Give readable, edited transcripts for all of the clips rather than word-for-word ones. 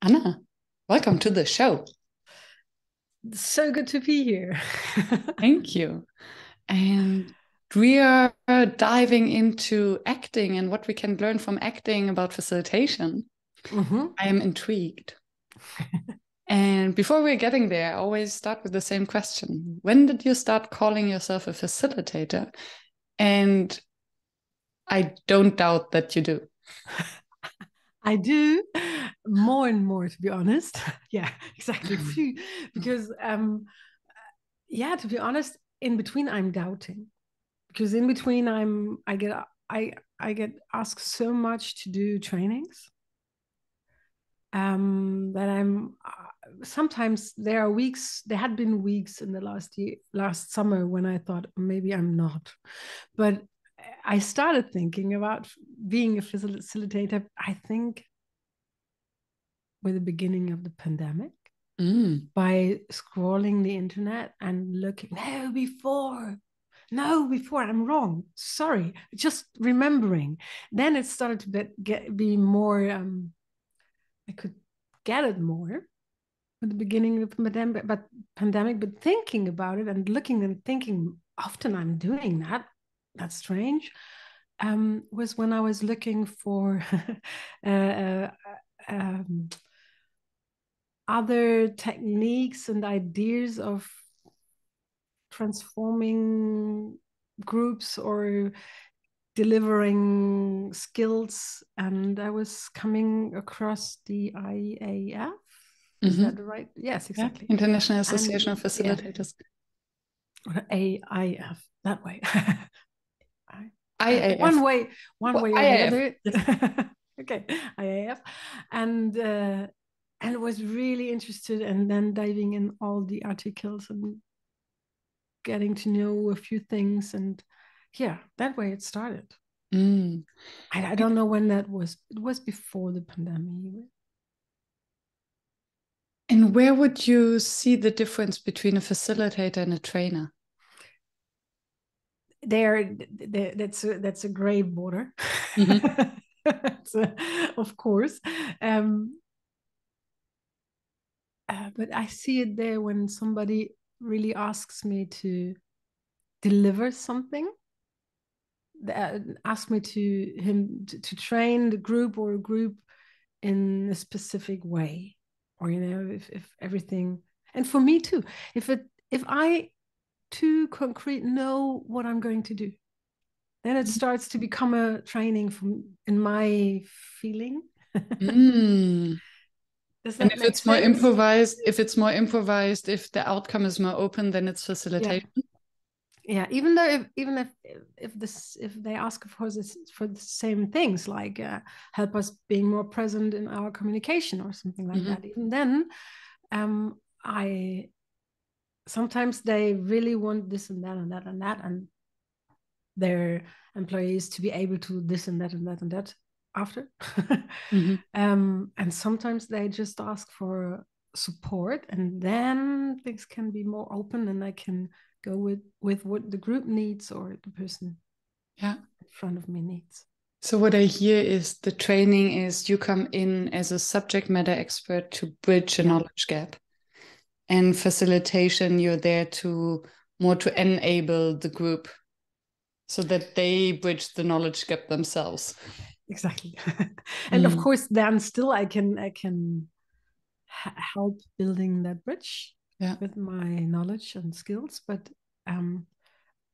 Anna, welcome to the show. So good to be here. Thank you. And we are diving into acting and what we can learn from acting about facilitation. I am intrigued. And before we're getting there, I always start with the same question. When did you start calling yourself a facilitator? And I don't doubt that you do. I do more and more, to be honest. Yeah, exactly. Because yeah, to be honest, in between I'm doubting. Because in between I get asked so much to do trainings. That I'm sometimes there had been weeks in the last summer when I thought maybe I'm not. But I started thinking about being a facilitator, I think, with the beginning of the pandemic, by scrolling the internet and looking. No, before I'm wrong. Sorry, just remembering. Then it started to be more. I could get it more at the beginning of the pandemic, but thinking about it and looking and thinking, often I'm doing that. That's strange. Was when I was looking for uh, um, other techniques and ideas of transforming groups or delivering skills, and I was coming across the IAF. Is that the right? Yes, Yeah, exactly. International And Association of yeah, Facilitators. AIF that way. IAF. One way or the IAF. other. Yes. Okay, IAF, and was really interested, and then diving in all the articles and getting to know a few things, and yeah, that way it started. Mm. I don't know when that was. It was before the pandemic. And where would you see the difference between a facilitator and a trainer? That's a gray border. Mm-hmm. Of course. Um, but I see it there when somebody really asks me to deliver something, ask me to train the group or a group in a specific way, or if everything, and for me too, if I too concrete know what I'm going to do, then it starts to become a training from in my feeling. Mm. Does And that if make it's more sense? improvised, if the outcome is more open, then it's Yeah, facilitation. yeah. Even though if they ask for the same things, like help us being more present in our communication or something like Mm-hmm. that, even then, I sometimes they really want this and that and that and that, and their employees to be able to this and that and that and that after. Mm-hmm. And sometimes they just ask for support, and then things can be more open, and I can go with what the group needs or the person Yeah. in front of me needs. So what I hear is the training is you come in as a subject matter expert to bridge a Yeah, knowledge gap. And facilitation, you're there to more to enable the group so that they bridge the knowledge gap themselves. exactly. And of Mm. course, then still I can help building that bridge Yeah. with my knowledge and skills, but um,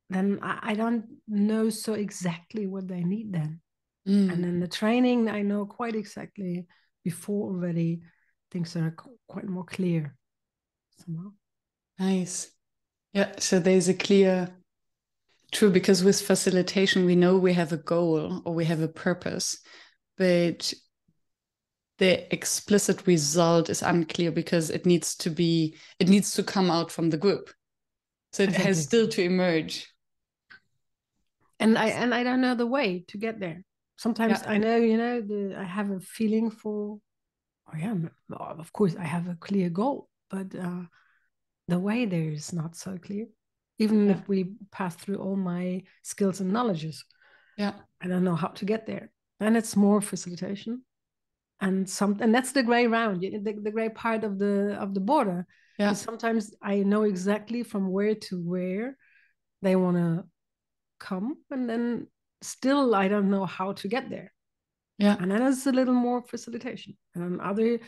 then I don't know so exactly what they need then. And Mm. then the training, I know quite exactly before already. Things are quite more clear somehow. Nice. Yeah. So there's a clear, true, because with facilitation, we know we have a goal or we have a purpose, but the explicit result is unclear because it needs to come out from the group. So it has Exactly. still to emerge. And I don't know the way to get there. Sometimes Yeah. I know, I have a feeling for, oh yeah, of course I have a clear goal, but the way there is not so clear. Even Yeah. if we pass through all my skills and knowledges, Yeah. I don't know how to get there. Then it's more facilitation. and that's the gray round, the gray part of the border. Yeah. Because sometimes I know exactly from where to where they want to come, and then still I don't know how to get there. Yeah. And then it's a little more facilitation. And on other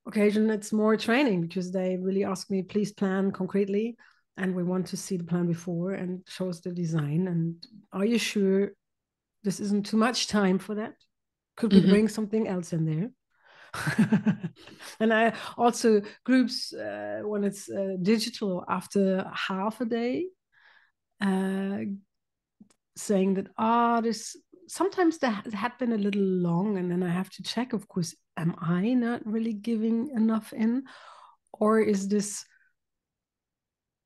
occasion, it's more training, because they really ask me, please plan concretely. And we want to see the plan before and show us the design. And are you sure this isn't too much time for that? Could we bring something else in there? And I also groups when it's digital, after half a day, saying that this sometimes that had been a little long, and then I have to check, of course, am I not really giving enough in, or is this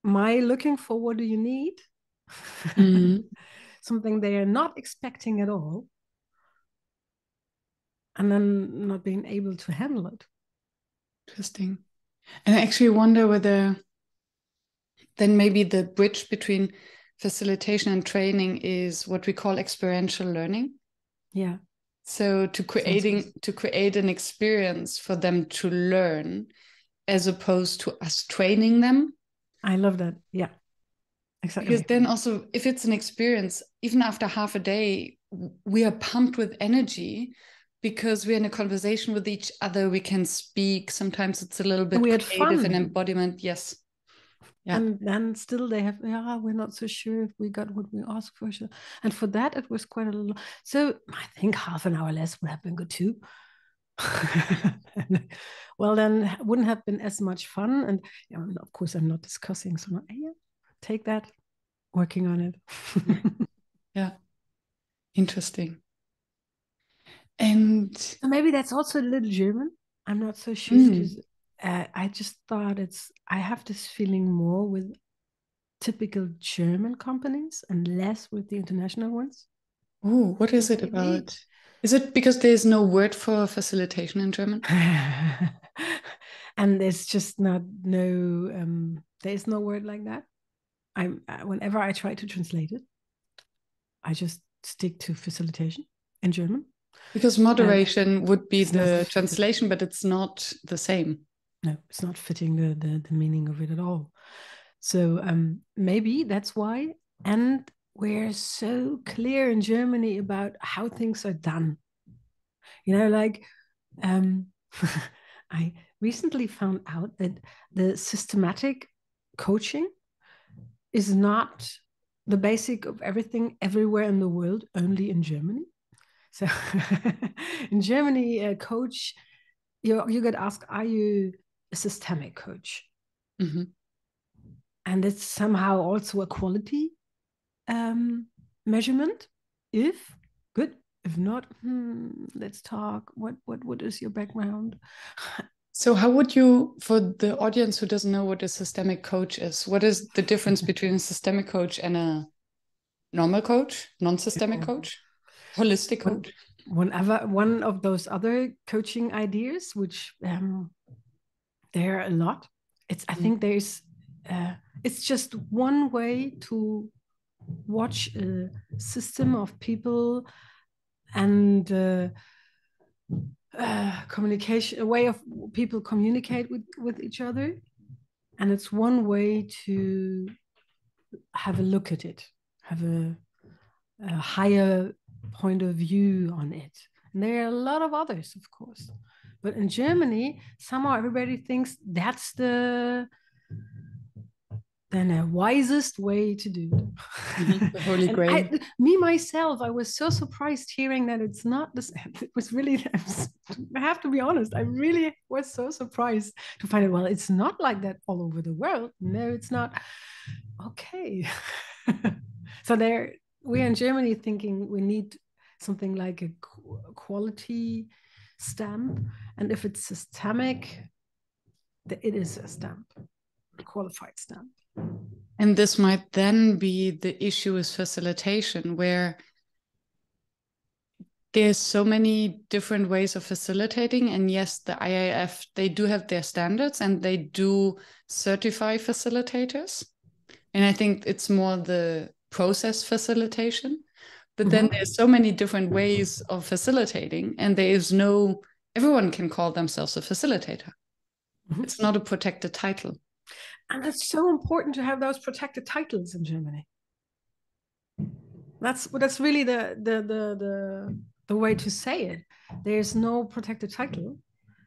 my looking for what do you need? Something they are not expecting at all, and then not being able to handle it. Interesting. And I actually wonder whether then maybe the bridge between facilitation and training is what we call experiential learning. Yeah. So to create an experience for them to learn, as opposed to us training them. I love that. Yeah, exactly. Because then also, if it's an experience, even after half a day, we are pumped with energy because we're in a conversation with each other. We can speak. Sometimes it's a little bit creative and embodiment. Yes. Yeah. And then still they have, we're not so sure if we got what we asked for. And for that, it was quite a little. So I think half an hour less would have been good too. Well, then wouldn't have been as much fun. And of course, I'm not discussing. So take that, working on it. Yeah. Interesting. And so maybe that's also a little German. I'm not so sure, because I just thought I have this feeling more with typical German companies and less with the international ones. Oh, what is it about? Is it because there's no word for facilitation in German? And there's just there's no word like that. Whenever I try to translate it, I just stick to facilitation in German. Because moderation would be the translation, but it's not the same. No, it's not fitting the meaning of it at all. So maybe that's why. And we're so clear in Germany about how things are done. Like I recently found out that the systematic coaching is not the basic of everything everywhere in the world, only in Germany. So in Germany, a coach, you get asked, are you a systemic coach? Mm-hmm. And it's somehow also a quality measurement. If good, if not, let's talk. What is your background? So how would you, for the audience who doesn't know what a systemic coach is, what is the difference between a systemic coach and a normal coach, non-systemic coach, holistic coach? Whenever one of those other coaching ideas, which there are a lot, I think there's it's just one way to watch a system of people and communication, a way of people communicate with each other, and it's one way to have a look at it, have a higher point of view on it. And there are a lot of others, of course, but in Germany, somehow everybody thinks that's the wisest way to do it. The Holy Grail. Myself, I was so surprised hearing that it's not this. It was really, I have to be honest, I really was so surprised to find out, well, it's not like that all over the world. No, it's not. Okay. So we're in Germany thinking we need something like a quality stamp. And if it's systemic, it is a stamp, a qualified stamp. And this might then be the issue with facilitation, where there's so many different ways of facilitating. And yes, the IIF, they do have their standards and they do certify facilitators. And I think it's more the process facilitation. But then there's so many different ways of facilitating, and there is no everyone can call themselves a facilitator. It's not a protected title. And it's so important to have those protected titles in Germany. That's really the way to say it. There's no protected title.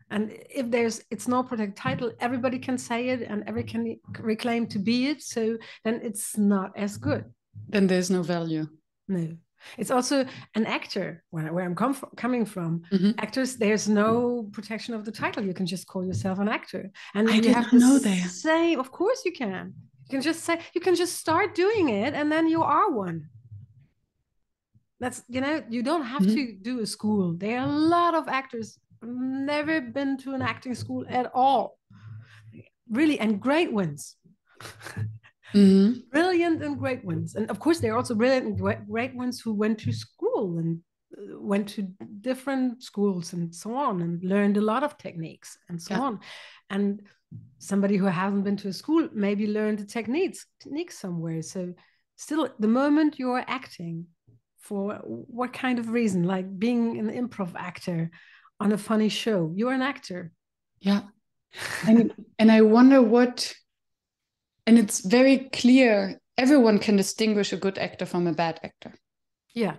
And if it's no protected title, everybody can say it and everybody can reclaim to be it. So then it's not as good. Then there's no value. No. It's also an actor, where I'm coming from. Actors, there's no protection of the title. You can just call yourself an actor. And I you have didn't know to that. say, of course you can. You can just start doing it and then you are one. That's, you don't have to do a school. There are a lot of actors never been to an acting school at all. Really, and great ones. Brilliant and great ones. And of course, there are also brilliant and great ones who went to school and went to different schools and so on and learned a lot of techniques and so on. And somebody who hasn't been to a school maybe learned the techniques somewhere. So still, the moment you're acting, for what kind of reason, like being an improv actor on a funny show, you're an actor. Yeah. And I wonder and it's very clear, everyone can distinguish a good actor from a bad actor. Yeah.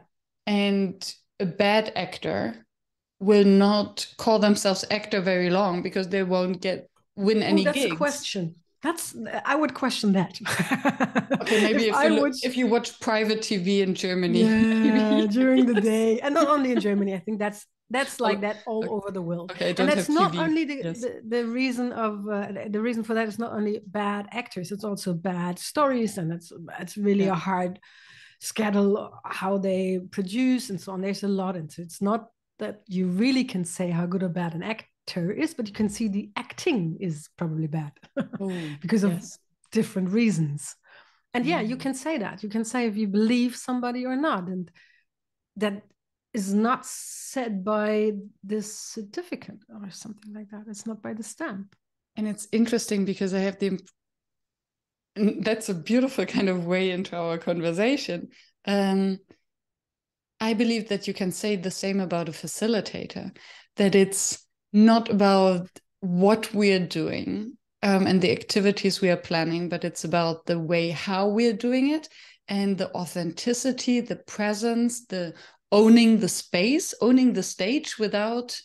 And a bad actor will not call themselves actor very long because they won't win any gigs. That's a question. I would question that. Okay, maybe if you watch private TV in Germany. Yeah, during the day. And not only in Germany, I think that's like that all over the world. Okay, and that's not only the reason of the reason for that is not only bad actors, it's also bad stories, and it's really a hard schedule how they produce and so on. There's a lot into it. It's not that you really can say how good or bad an actor is, but you can see the acting is probably bad because of different reasons. And you can say that. You can say if you believe somebody or not, and that is not said by this certificate or something like that. It's not by the stamp. And it's interesting because I have that's a beautiful kind of way into our conversation. I believe that you can say the same about a facilitator, that it's not about what we're doing and the activities we are planning, but it's about the way how we're doing it and the authenticity, the presence, the owning the space, owning the stage without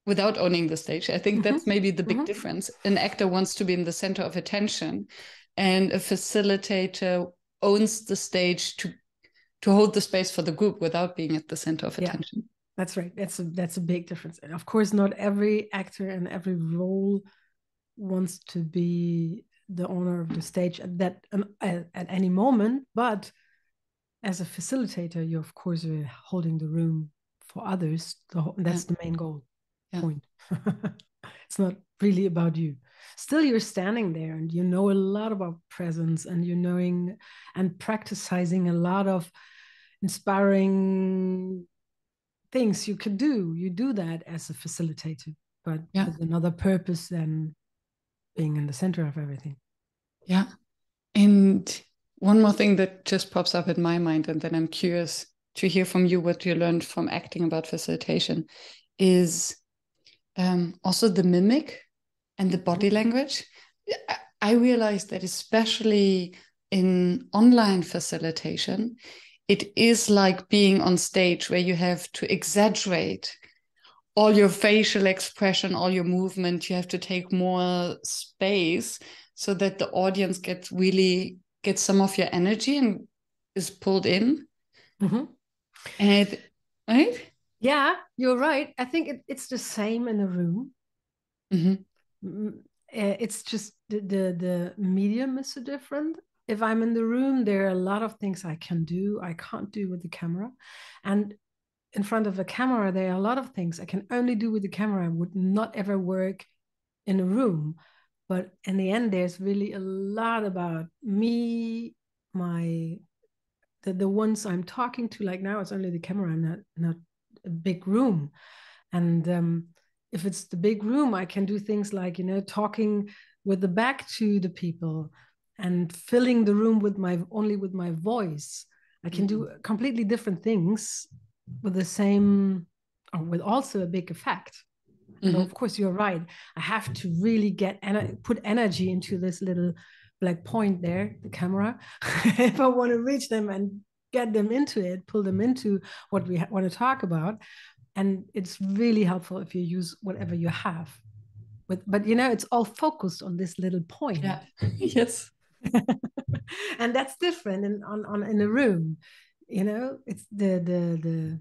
owning the stage. I think that's maybe the big difference. An actor wants to be in the center of attention, and a facilitator owns the stage to hold the space for the group without being at the center of attention. That's right. That's a big difference. And of course, not every actor and every role wants to be the owner of the stage at any moment, but as a facilitator, you of course are holding the room for others. That's the main goal. Point. It's not really about you. Still, you're standing there and you know a lot about presence, and you're knowing and practicing a lot of inspiring things you can do. You do that as a facilitator, but with another purpose than being in the center of everything. Yeah. And one more thing that just pops up in my mind, and then I'm curious to hear from you what you learned from acting about facilitation, is also the mimic and the body language. I realized that especially in online facilitation, it is like being on stage where you have to exaggerate all your facial expression, all your movement. You have to take more space so that the audience gets some of your energy and is pulled in. And right? Yeah, you're right. I think it's the same in a room. It's just the medium is so different. If I'm in the room, there are a lot of things I can't do with the camera. And in front of a camera, there are a lot of things I can only do with the camera, would not ever work in a room. But in the end, there's really a lot about me, the ones I'm talking to. Like now, it's only the camera, not a big room. And if it's the big room, I can do things like, talking with the back to the people and filling the room only with my voice. I can do completely different things with the same with also a big effect. And of course, you're right. I have to really put energy into this little black point there, the camera, if I want to reach them and get them into it, pull them into what we want to talk about. And it's really helpful if you use whatever you have. But it's all focused on this little point. Yeah. Yes. And that's different in a room. It's the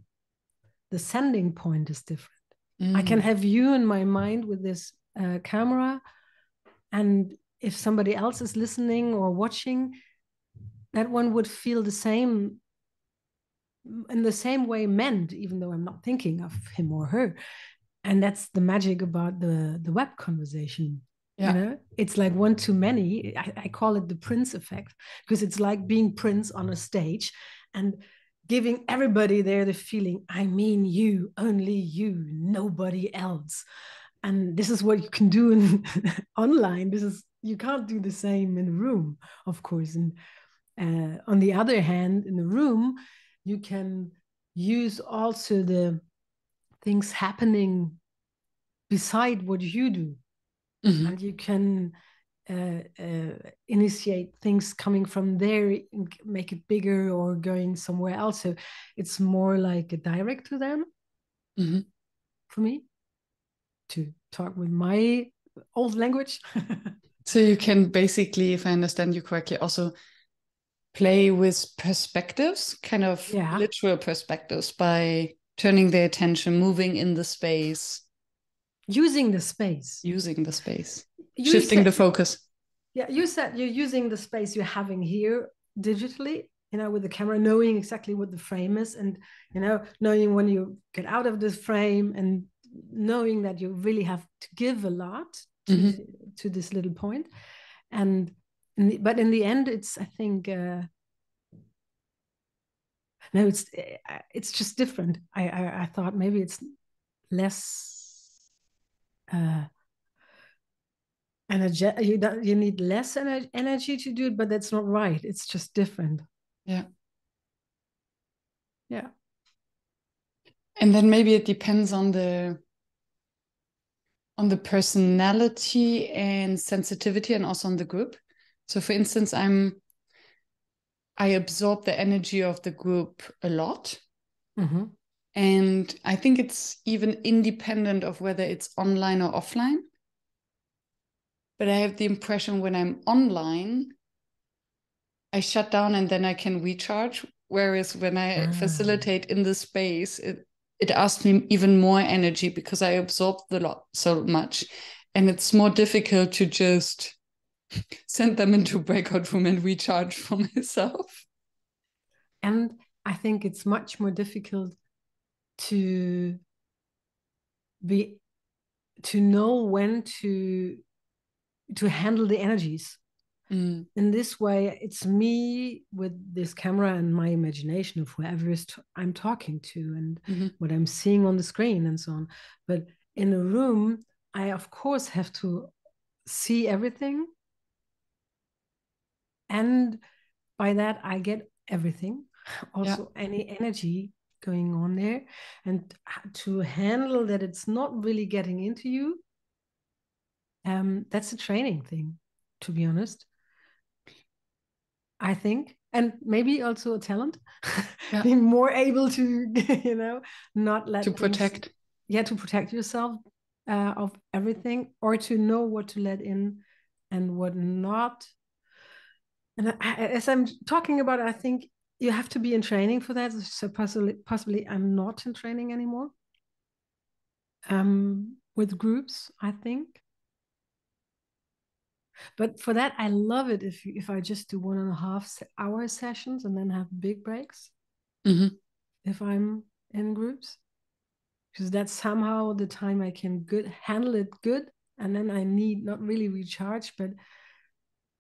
sending point is different. I can have you in my mind with this camera, and if somebody else is listening or watching, that one would feel the same, in the same way meant, even though I'm not thinking of him or her. And that's the magic about the web conversation. Yeah. It's like one too many. I call it the Prince effect, because it's like being Prince on a stage and giving everybody there the feeling, I mean you, only you, nobody else. And this is what you can do in online. You can't do the same in a room, of course. And on the other hand, in the room, you can use also the things happening beside what you do. And you can initiate things coming from there and make it bigger or going somewhere else. So it's more like a direct to them for me, to talk with my old language. So you can basically, if I understand you correctly, also play with perspectives, kind of literal perspectives, by turning their attention, moving in the space. Using the space. Shifting the focus. Yeah, you said you're using the space you're having here digitally, with the camera, knowing exactly what the frame is, and, knowing when you get out of this frame, and knowing that you really have to give a lot to this little point. And but in the end, it's, I think, no, it's just different. I thought maybe it's less energy. You need less energy to do it, but that's not right. It's just different. Yeah. And then maybe it depends on the personality and sensitivity, and also on the group. So for instance, I absorb the energy of the group a lot. And I think it's even independent of whether it's online or offline. But I have the impression when I'm online, I shut down and then I can recharge. Whereas when I facilitate in the space, it asks me even more energy, because I absorb the lot so much. And it's more difficult to just send them into a breakout room and recharge for myself. And I think it's much more difficult to know when to handle the energies. In this way, it's me with this camera and my imagination of whoever I'm talking to, and what I'm seeing on the screen and so on. But in a room, I of course have to see everything, and by that I get everything, also any energy going on there, and to handle that it's not really getting into you. That's a training thing, to be honest, I think, and maybe also a talent. Being more able to not let to protect to protect yourself of everything, or to know what to let in and what not. And as I'm talking about it, I think you have to be in training for that. So possibly I'm not in training anymore with groups, I think. But for that, I love it if I just do 1.5 hour sessions and then have big breaks if I'm in groups, because that's somehow the time I can handle it good, and then I need not really recharge, but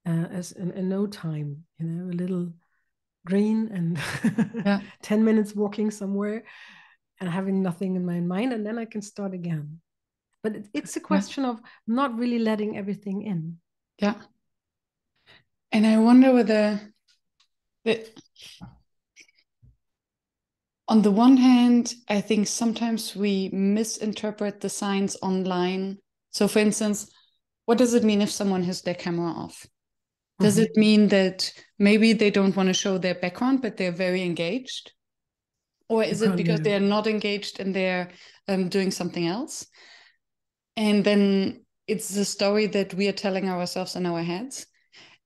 as in no time, a little green and 10 minutes walking somewhere and having nothing in my mind, and then I can start again. But it's a question of not really letting everything in. Yeah. And I wonder whether On the one hand, I think sometimes we misinterpret the signs online. So, for instance, what does it mean if someone has their camera off? Does it mean that maybe they don't want to show their background, but they're very engaged? Or is it because they're not engaged and they're doing something else? And then it's the story that we are telling ourselves in our heads.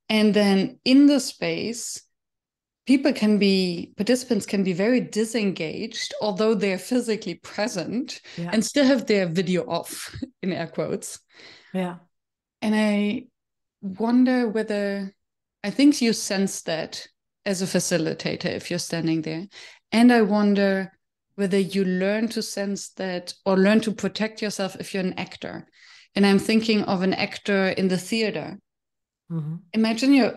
And then in the space, participants can be very disengaged, although they're physically present, and still have their video off, in air quotes. Yeah. And I wonder whether, I think you sense that as a facilitator if you're standing there. And I wonder whether you learn to sense that or learn to protect yourself if you're an actor. And I'm thinking of an actor in the theater. Imagine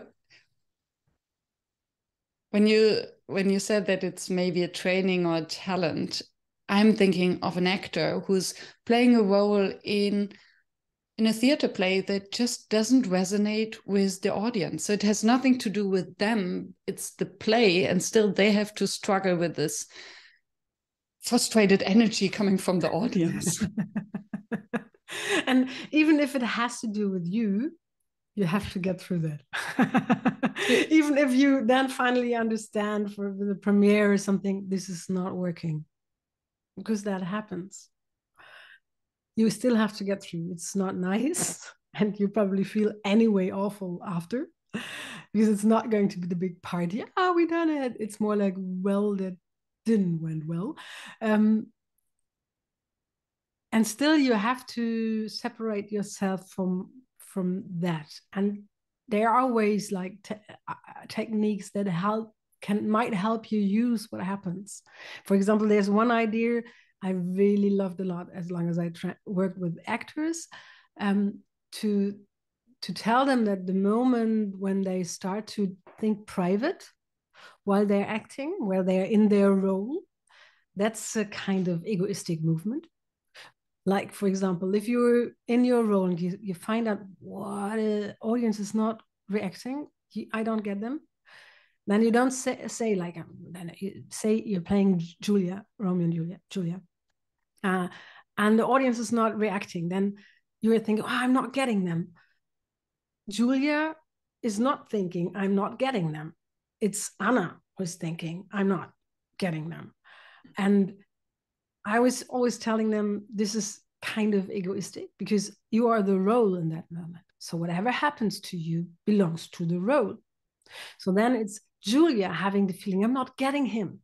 when you said that it's maybe a training or a talent, I'm thinking of an actor who's playing a role in a theater play that just doesn't resonate with the audience. So it has nothing to do with them. It's the play, and still they have to struggle with this frustrated energy coming from the audience. And even if it has to do with you, you have to get through that. Even if you then finally understand for the premiere or something, this is not working, because that happens. You still have to get through. It's not nice. And you probably feel anyway awful after, because it's not going to be the big party. Oh, we done it. It's more like, well, that didn't went well. And still you have to separate yourself from that. And there are ways like techniques that might help you use what happens. For example, there's one idea I really loved a lot, as long as I worked with actors, to tell them that the moment when they start to think private while they're acting, where they're in their role, that's a kind of egoistic movement. Like, for example, if you're in your role and you find out what the audience is not reacting, I don't get them, then you don't say like, then you say you're playing Julia, Romeo and Julia, and the audience is not reacting, then you're thinking, oh, I'm not getting them. Julia is not thinking, I'm not getting them. It's Anna who's thinking, I'm not getting them. And I was always telling them, this is kind of egoistic because you are the role in that moment. So whatever happens to you belongs to the role. So then it's Julia having the feeling, I'm not getting him,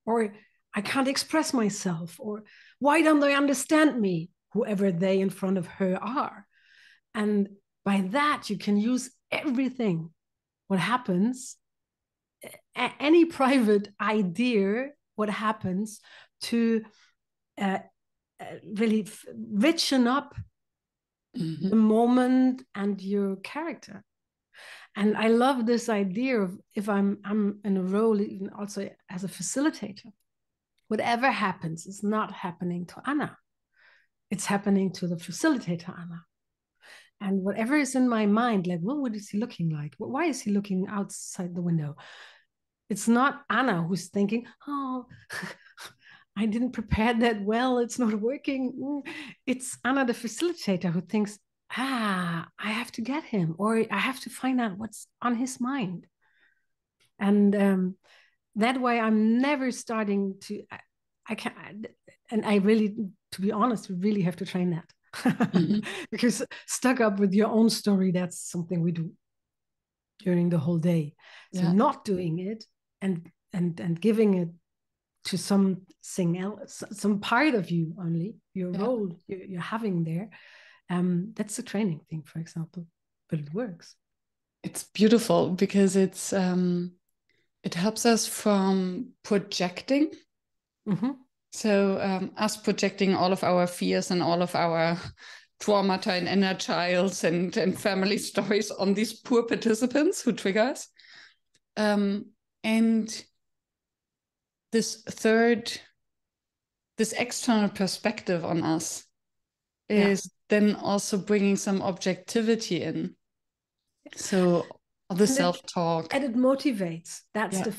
or I can't express myself, or why don't they understand me, whoever they in front of her are. And by that, you can use everything. What happens, any private idea, what happens to really richen up the moment and your character. And I love this idea of, if I'm in a role, even also as a facilitator, whatever happens is not happening to Anna. It's happening to the facilitator, Anna. And whatever is in my mind, like, well, what is he looking like? Why is he looking outside the window? It's not Anna who's thinking, oh, I didn't prepare that well, it's not working. It's Anna, the facilitator, who thinks, I have to get him, or I have to find out what's on his mind. And that way I'm never starting to, I can't, and I really, to be honest, we really have to train that. Because stuck up with your own story, that's something we do during the whole day. So not doing it and giving it to something else, some part of you only, your role you're having there. That's a training thing, for example, but it works. It's beautiful because it helps us from projecting. So us projecting all of our fears and all of our traumata and inner childs and family stories on these poor participants who trigger us. And this external perspective on us is then also bringing some objectivity in. So the self-talk. And it motivates. That's the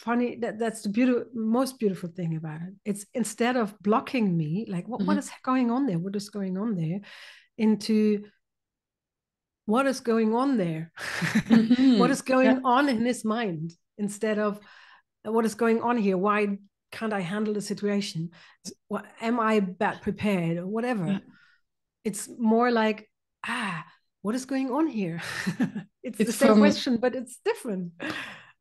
funny. That's the most beautiful thing about it. It's instead of blocking me, like what is going on there? What is going on there? Into what is going on there? What is going on in his mind instead of what is going on here? Why can't I handle the situation? Am I bad prepared or whatever? Yeah. It's more like, what is going on here? It's the same question, but it's different.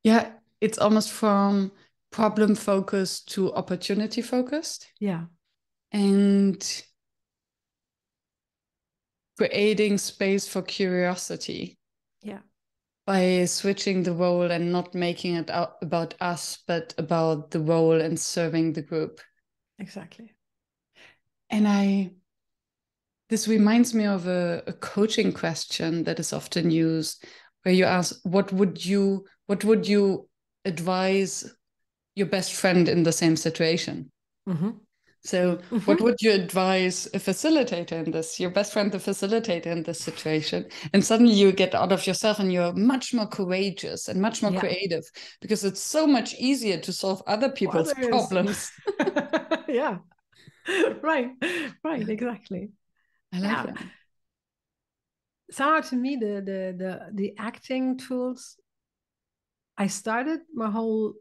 Yeah, it's almost from problem focused to opportunity focused. Yeah. And creating space for curiosity. Yeah. By switching the role and not making it about us, but about the role and serving the group. Exactly. And this reminds me of a coaching question that is often used, where you ask, what would you advise your best friend in the same situation? Mm-hmm. So what would you advise a facilitator in this, your best friend, the facilitator in this situation? And suddenly you get out of yourself and you're much more courageous and much more creative, because it's so much easier to solve other people's problems. Yeah. Right, exactly. I like that. So to me, the acting tools, I started my whole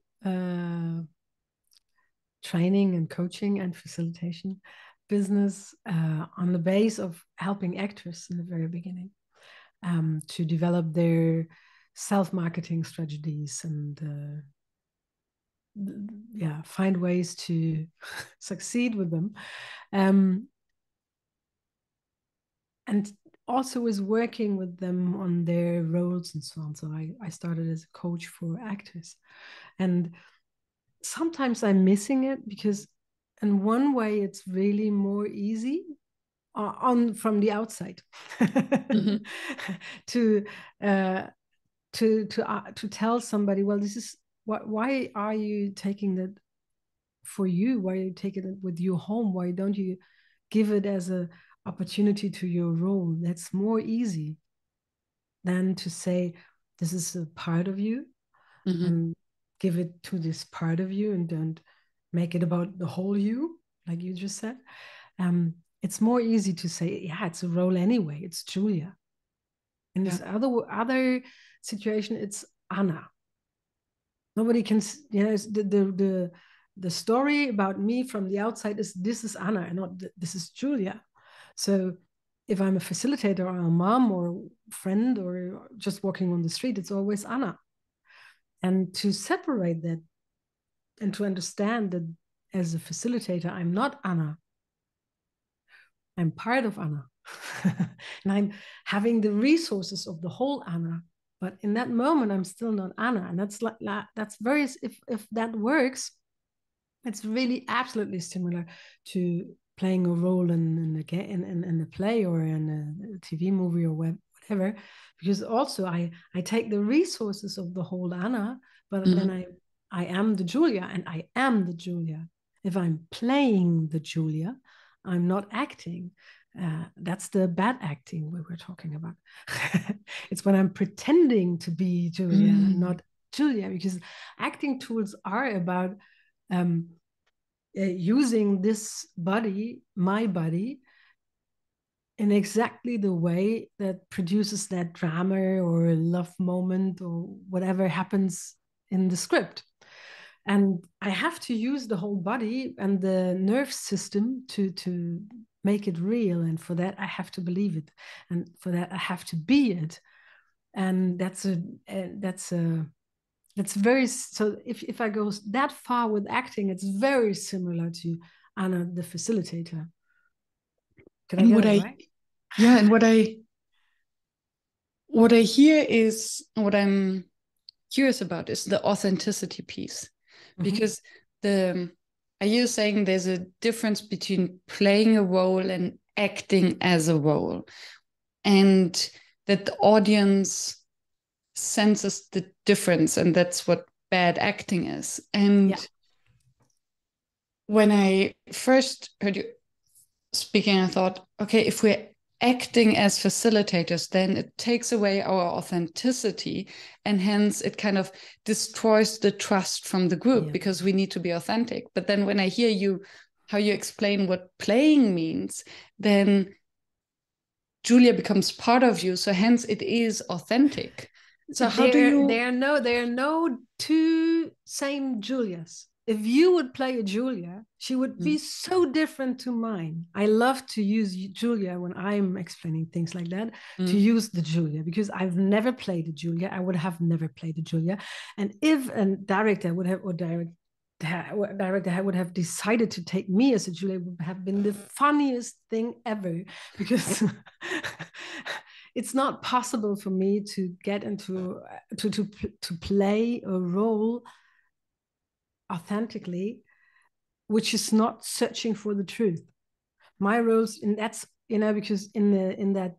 training and coaching and facilitation business on the base of helping actors in the very beginning to develop their self-marketing strategies and find ways to succeed with them, and also was working with them on their roles and so on. So I started as a coach for actors, and sometimes I'm missing it because in one way it's really more easy on from the outside to tell somebody, well, this is why are you taking that for you? Why are you taking it with you home? Why don't you give it as a opportunity to your role? That's more easy than to say this is a part of you and give it to this part of you and don't make it about the whole you, like you just said. It's more easy to say, yeah, it's a role anyway. It's Julia. In this other situation, it's Anna. Nobody can, the story about me from the outside is this is Anna and not this is Julia. So if I'm a facilitator or a mom or a friend or just walking on the street, it's always Anna. And to separate that and to understand that as a facilitator, I'm not Anna. I'm part of Anna. And I'm having the resources of the whole Anna. But in that moment, I'm still not Anna. And that's very, if that works, it's really absolutely similar to playing a role in a play or in a TV movie or whatever. Because also I take the resources of the whole Anna, but then I am the Julia, and I am the Julia. If I'm playing the Julia, I'm not acting. That's the bad acting we were talking about. It's when I'm pretending to be Julia and not Julia, because acting tools are about using this body, my body, in exactly the way that produces that drama or love moment or whatever happens in the script. And I have to use the whole body and the nerve system to make it real. And for that, I have to believe it. And for that, I have to be it. And that's very, so if I go that far with acting, it's very similar to Anna, the facilitator. Can I get it right? Yeah, and what I hear is, what I'm curious about is the authenticity piece. Because are you saying there's a difference between playing a role and acting as a role, and that the audience senses the difference, and that's what bad acting is? And when I first heard you speaking, I thought, okay, if we're acting as facilitators, then it takes away our authenticity, and hence it kind of destroys the trust from the group, because we need to be authentic. But then when I hear you, how you explain what playing means, then Julia becomes part of you, so hence it is authentic. So how do you... There are no two same Julias. If you would play a Julia, she would be so different to mine. I love to use Julia when I'm explaining things like that, to use the Julia, because I've never played a Julia. I would have never played a Julia. And if a director would have, director would have decided to take me as a Julia, it would have been the funniest thing ever, because it's not possible for me to get into to play a role authentically, which is not searching for the truth. My roles, and that's, because in that,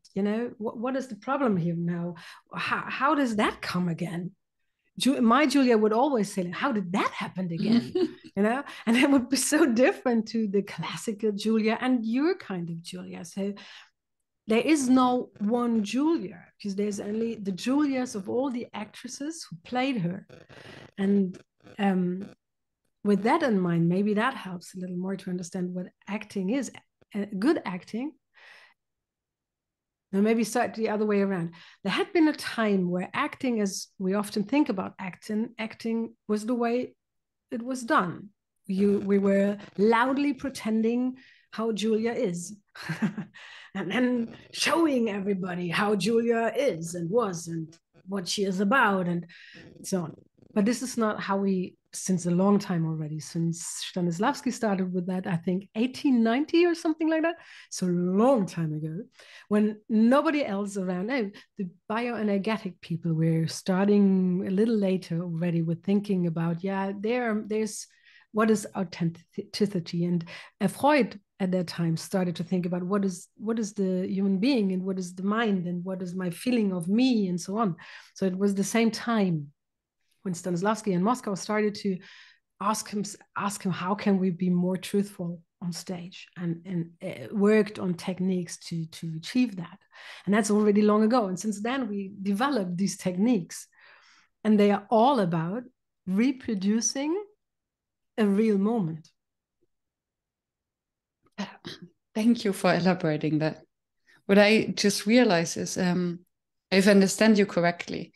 what is the problem here now? How does that come again? My Julia would always say, how did that happen again? And it would be so different to the classical Julia and your kind of Julia. So there is no one Julia, because there's only the Julias of all the actresses who played her. And with that in mind, maybe that helps a little more to understand what acting is. Good acting. Now maybe start the other way around. There had been a time where acting, as we often think about acting was the way it was done. We were loudly pretending how Julia is, and then showing everybody how Julia is and was and what she is about and so on. But this is not how we, since a long time already, since Stanislavski started with that, I think 1890 or something like that. So a long time ago, when nobody else around, the bioenergetic people were starting a little later already with thinking about, there's what is authenticity. And Freud at that time started to think about what is the human being and what is the mind and what is my feeling of me and so on. So it was the same time when Stanislavski in Moscow started to ask him how can we be more truthful on stage, and worked on techniques to achieve that. And that's already long ago. And since then we developed these techniques, and they are all about reproducing a real moment. Thank you for elaborating that. What I just realized is, if I understand you correctly,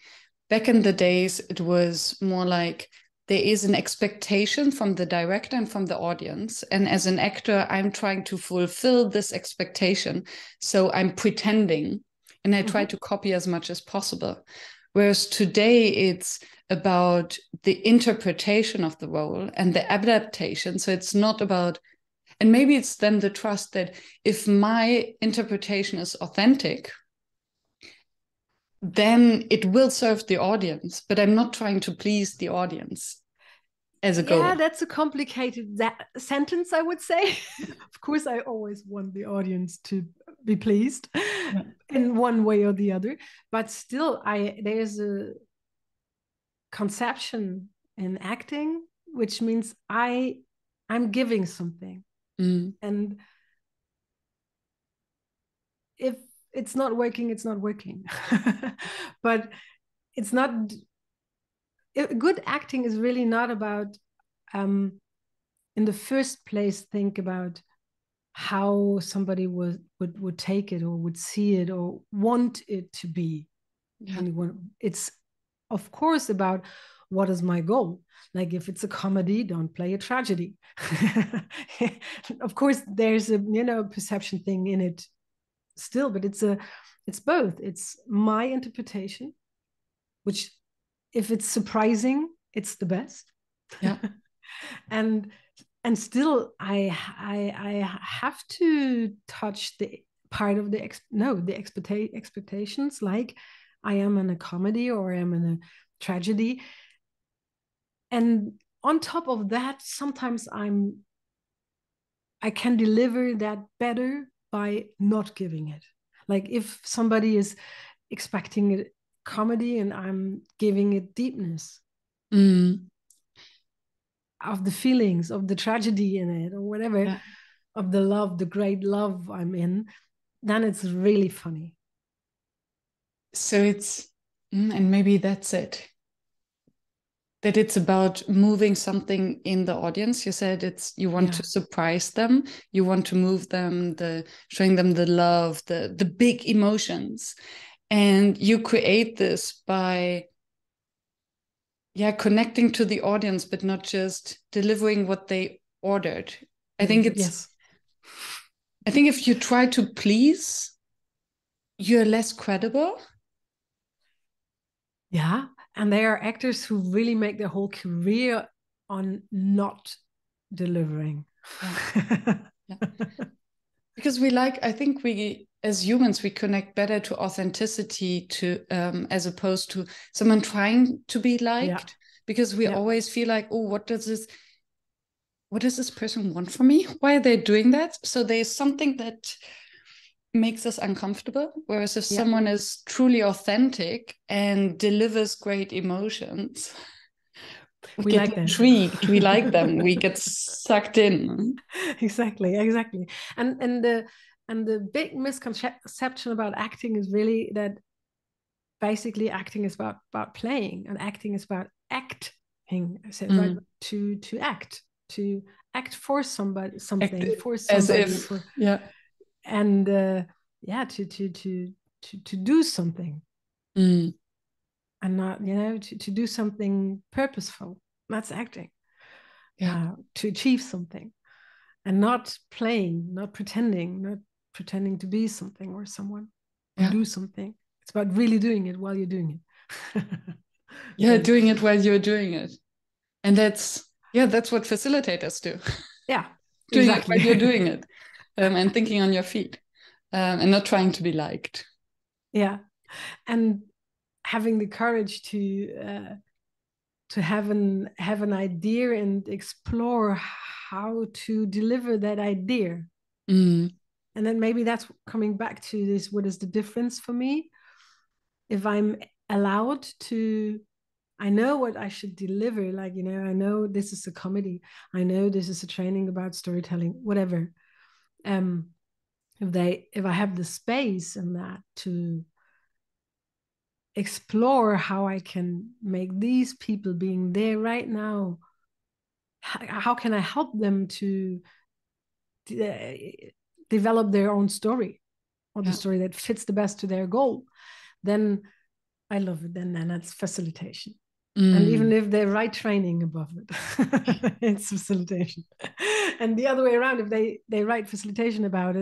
back in the days, it was more like there is an expectation from the director and from the audience. And as an actor, I'm trying to fulfill this expectation. So I'm pretending, and I try to copy as much as possible. Whereas today, it's about the interpretation of the role and the adaptation. So it's not about... And maybe it's then the trust that if my interpretation is authentic, then it will serve the audience, but I'm not trying to please the audience as a goal. Yeah, that's a complicated sentence, I would say. Of course, I always want the audience to be pleased in one way or the other, but still, there's a conception in acting, which means I'm giving something. And if it's not working, it's not working. But it's not... Good acting is really not about, in the first place, think about how somebody would take it or would see it or want it to be. It's, of course, about what is my goal. Like if it's a comedy, don't play a tragedy. Of course, there's a perception thing in it still, but it's both. It's my interpretation, which, if it's surprising, it's the best. Yeah. and still I have to touch the part of the expectations, like I am in a comedy or I am in a tragedy. And on top of that, sometimes I can deliver that better by not giving it. Like if somebody is expecting a comedy and I'm giving it deepness of the feelings, of the tragedy in it, or whatever, of the love, the great love I'm in, then it's really funny. So it's, and maybe that's it, that it's about moving something in the audience. You said it's, you want to surprise them, you want to move them, showing them the love, the big emotions, and you create this by connecting to the audience, but not just delivering what they ordered. I think if you try to please, you're less credible. Yeah. And they are actors who really make their whole career on not delivering. Yeah. Yeah. Because I think we, as humans, we connect better to authenticity, to as opposed to someone trying to be liked. Because we always feel like, oh, what does this person want from me? Why are they doing that? So there's something that makes us uncomfortable. Whereas if someone is truly authentic and delivers great emotions, we get intrigued. We like them. We get sucked in. Exactly. And the big misconception about acting is really that basically acting is about playing, and acting is about acting. So right, to act for somebody, something for somebody, as if, and to do something, and not to do something purposeful. That's acting. To achieve something, and not playing, not pretending to be something or someone or do something. It's about really doing it while you're doing it. Doing it while you're doing it. And that's what facilitators do. Yeah, doing it while you're doing it, and thinking on your feet, and not trying to be liked. Yeah, and having the courage to have an idea and explore how to deliver that idea. And then maybe that's coming back to this: what is the difference for me if I'm allowed to? I know what I should deliver. Like, I know this is a comedy. I know this is a training about storytelling, whatever. If I have the space in that to explore how I can make these people being there right now, how can I help them to develop their own story, or the story that fits the best to their goal, then I love it. Then that's facilitation. And even if they write training above it, it's facilitation. And the other way around, if they write facilitation above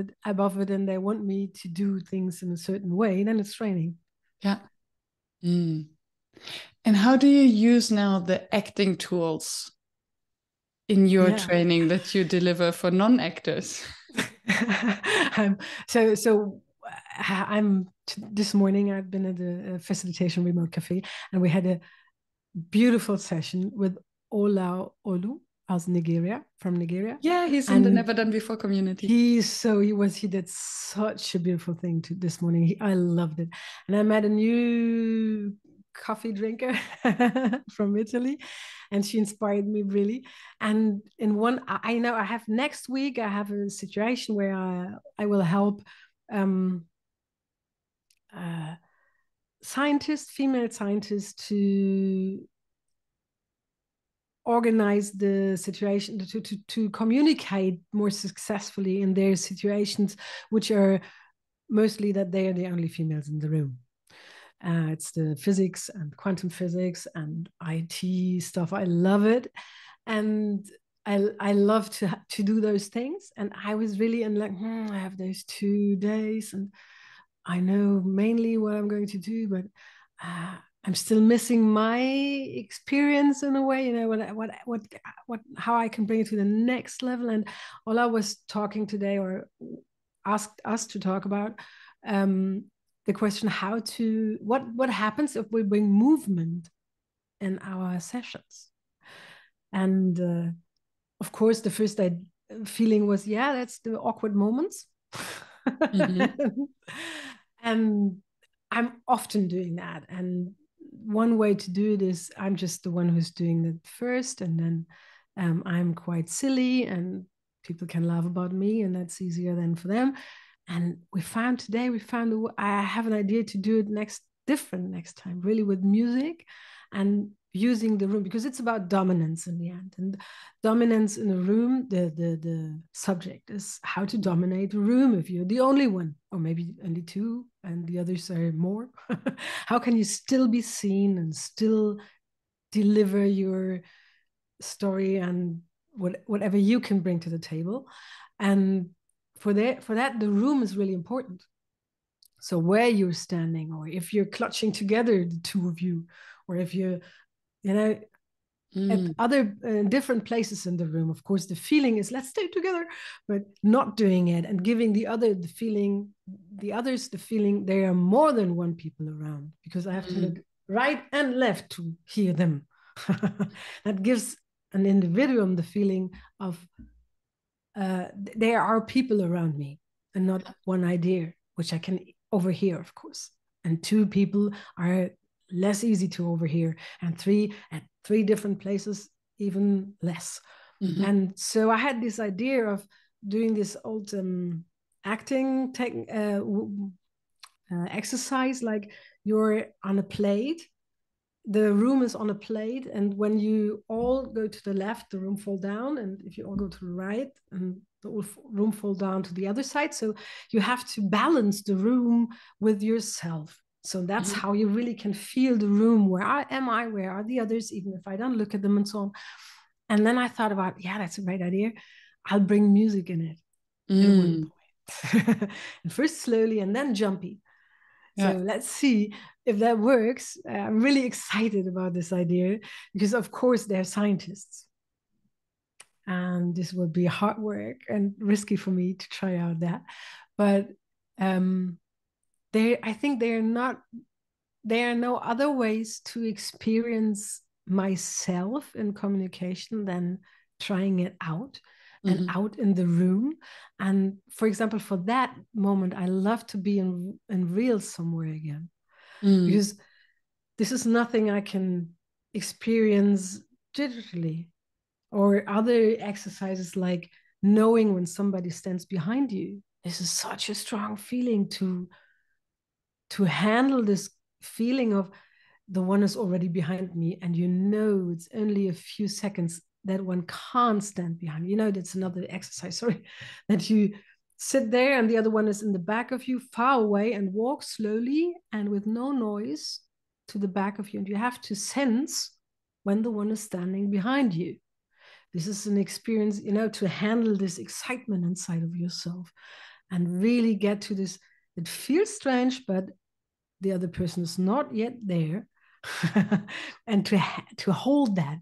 it, and they want me to do things in a certain way, then it's training. Yeah. And how do you use now the acting tools in your training that you deliver for non-actors? This morning I've been at a facilitation remote cafe, and we had a beautiful session with Ola Olu from Nigeria. Yeah, he's in the Never Done Before community. He did such a beautiful thing this morning. I loved it. And I met a new coffee drinker from Italy, and she inspired me really. And I have next week, I have a situation where I will help female scientists, to organize the situation, to communicate more successfully in their situations, which are mostly that they are the only females in the room. It's the physics and quantum physics and IT stuff. I love it. And I love to do those things. And I was really I have those 2 days, and I know mainly what I'm going to do, but I'm still missing my experience in a way, how I can bring it to the next level. And Ola was talking today, or asked us to talk about the question what happens if we bring movement in our sessions. And of course, the first feeling was, that's the awkward moments. And I'm often doing that. And one way to do it is I'm just the one who's doing it first, and then I'm quite silly, and people can laugh about me, and that's easier than for them. And I have an idea to do it different next time, really with music and using the room, because it's about dominance in the end. And dominance in a room, the subject is how to dominate a room if you're the only one, or maybe only two and the others are more. How can you still be seen and still deliver your story and whatever you can bring to the table? And for that, the room is really important. So where you're standing, or if you're clutching together, the two of you, or if you're, at other different places in the room. Of course, the feeling is let's stay together, but not doing it and giving the others the feeling there are more than one people around, because I have to look right and left to hear them. That gives an individual the feeling of there are people around me and not one idea, which I can overhear, of course. And two people are less easy to overhear, and at three different places, even less. And so I had this idea of doing this old acting exercise, like you're on a plate. The room is on a plate, and when you all go to the left, the room fall down, and if you all go to the right, and the room fall down to the other side. So you have to balance the room with yourself. So that's how you really can feel the room. Where am I? Where are the others? Even if I don't look at them and so on. And then I thought about, yeah, that's a great idea. I'll bring music in it at one point. And first slowly and then jumpy. So let's see if that works. I'm really excited about this idea, because of course they're scientists. And this will be hard work and risky for me to try out that. But I think there are no other ways to experience myself in communication than trying it out and out in the room. And for example, for that moment, I love to be in real somewhere again, because this is nothing I can experience digitally, or other exercises like knowing when somebody stands behind you. This is such a strong feeling to handle this feeling of the one is already behind me, and it's only a few seconds that one can't stand behind. That's another exercise, sorry, that you sit there and the other one is in the back of you, far away, and walk slowly and with no noise to the back of you. And you have to sense when the one is standing behind you. This is an experience, to handle this excitement inside of yourself and really get to this. It feels strange, but the other person is not yet there. And to hold that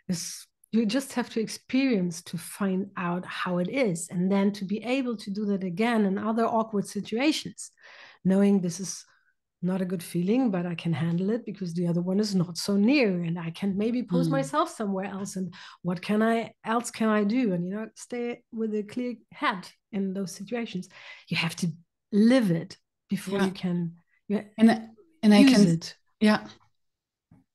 is, you just have to experience to find out how it is, and then to be able to do that again in other awkward situations, knowing this is not a good feeling, but I can handle it because the other one is not so near, and I can maybe pose myself somewhere else, and what can I do? And stay with a clear head in those situations. You have to live it before you can use it. Yeah.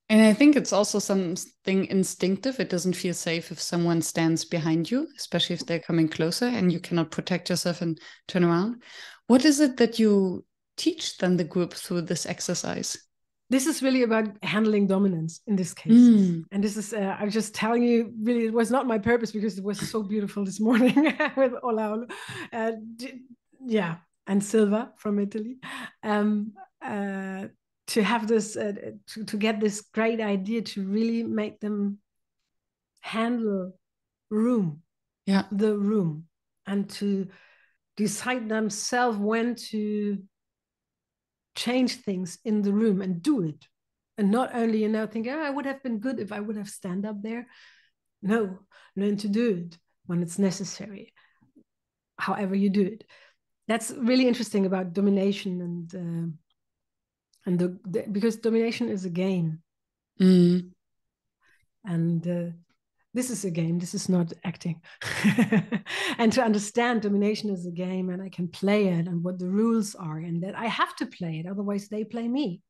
And I think it's also something instinctive. It doesn't feel safe if someone stands behind you, especially if they're coming closer and you cannot protect yourself and turn around. What is it that you teach then the group through this exercise? This is really about handling dominance in this case. And this is, I'm just telling you, really, it was not my purpose, because it was so beautiful this morning with Ola. And Silva from Italy. To have this, to get this great idea to really make them handle the room, and to decide themselves when to change things in the room and do it, and not only think, I would have been good if I would have stand up there. No, learn to do it when it's necessary, however you do it. That's really interesting about domination, and because domination is a game. And this is a game, this is not acting. And to understand domination is a game, and I can play it, and what the rules are, and that I have to play it, otherwise they play me.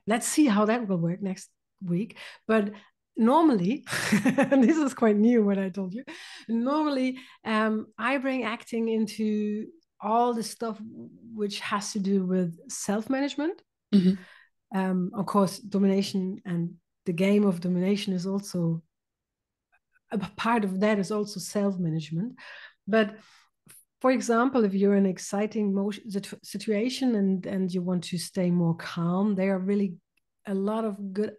Let's see how that will work next week. But normally, and this is quite new what I told you, normally I bring acting into all the stuff which has to do with self-management. Of course, domination and the game of domination is also a part of that, is also self-management. But for example, if you're in an exciting situation and you want to stay more calm, there are really a lot of good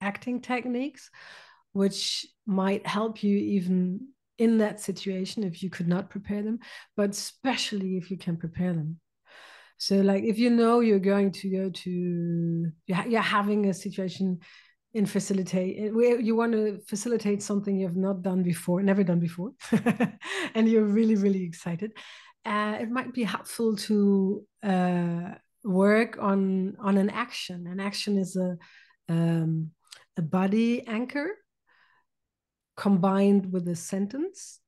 acting techniques which might help you even in that situation if you could not prepare them, but especially if you can prepare them. So like if you know you're going to go to, you're having a situation in facilitate, where you want to facilitate something you've not done before, never done before, and you're really, really excited, it might be helpful to work on an action. An action is a body anchor combined with a sentence,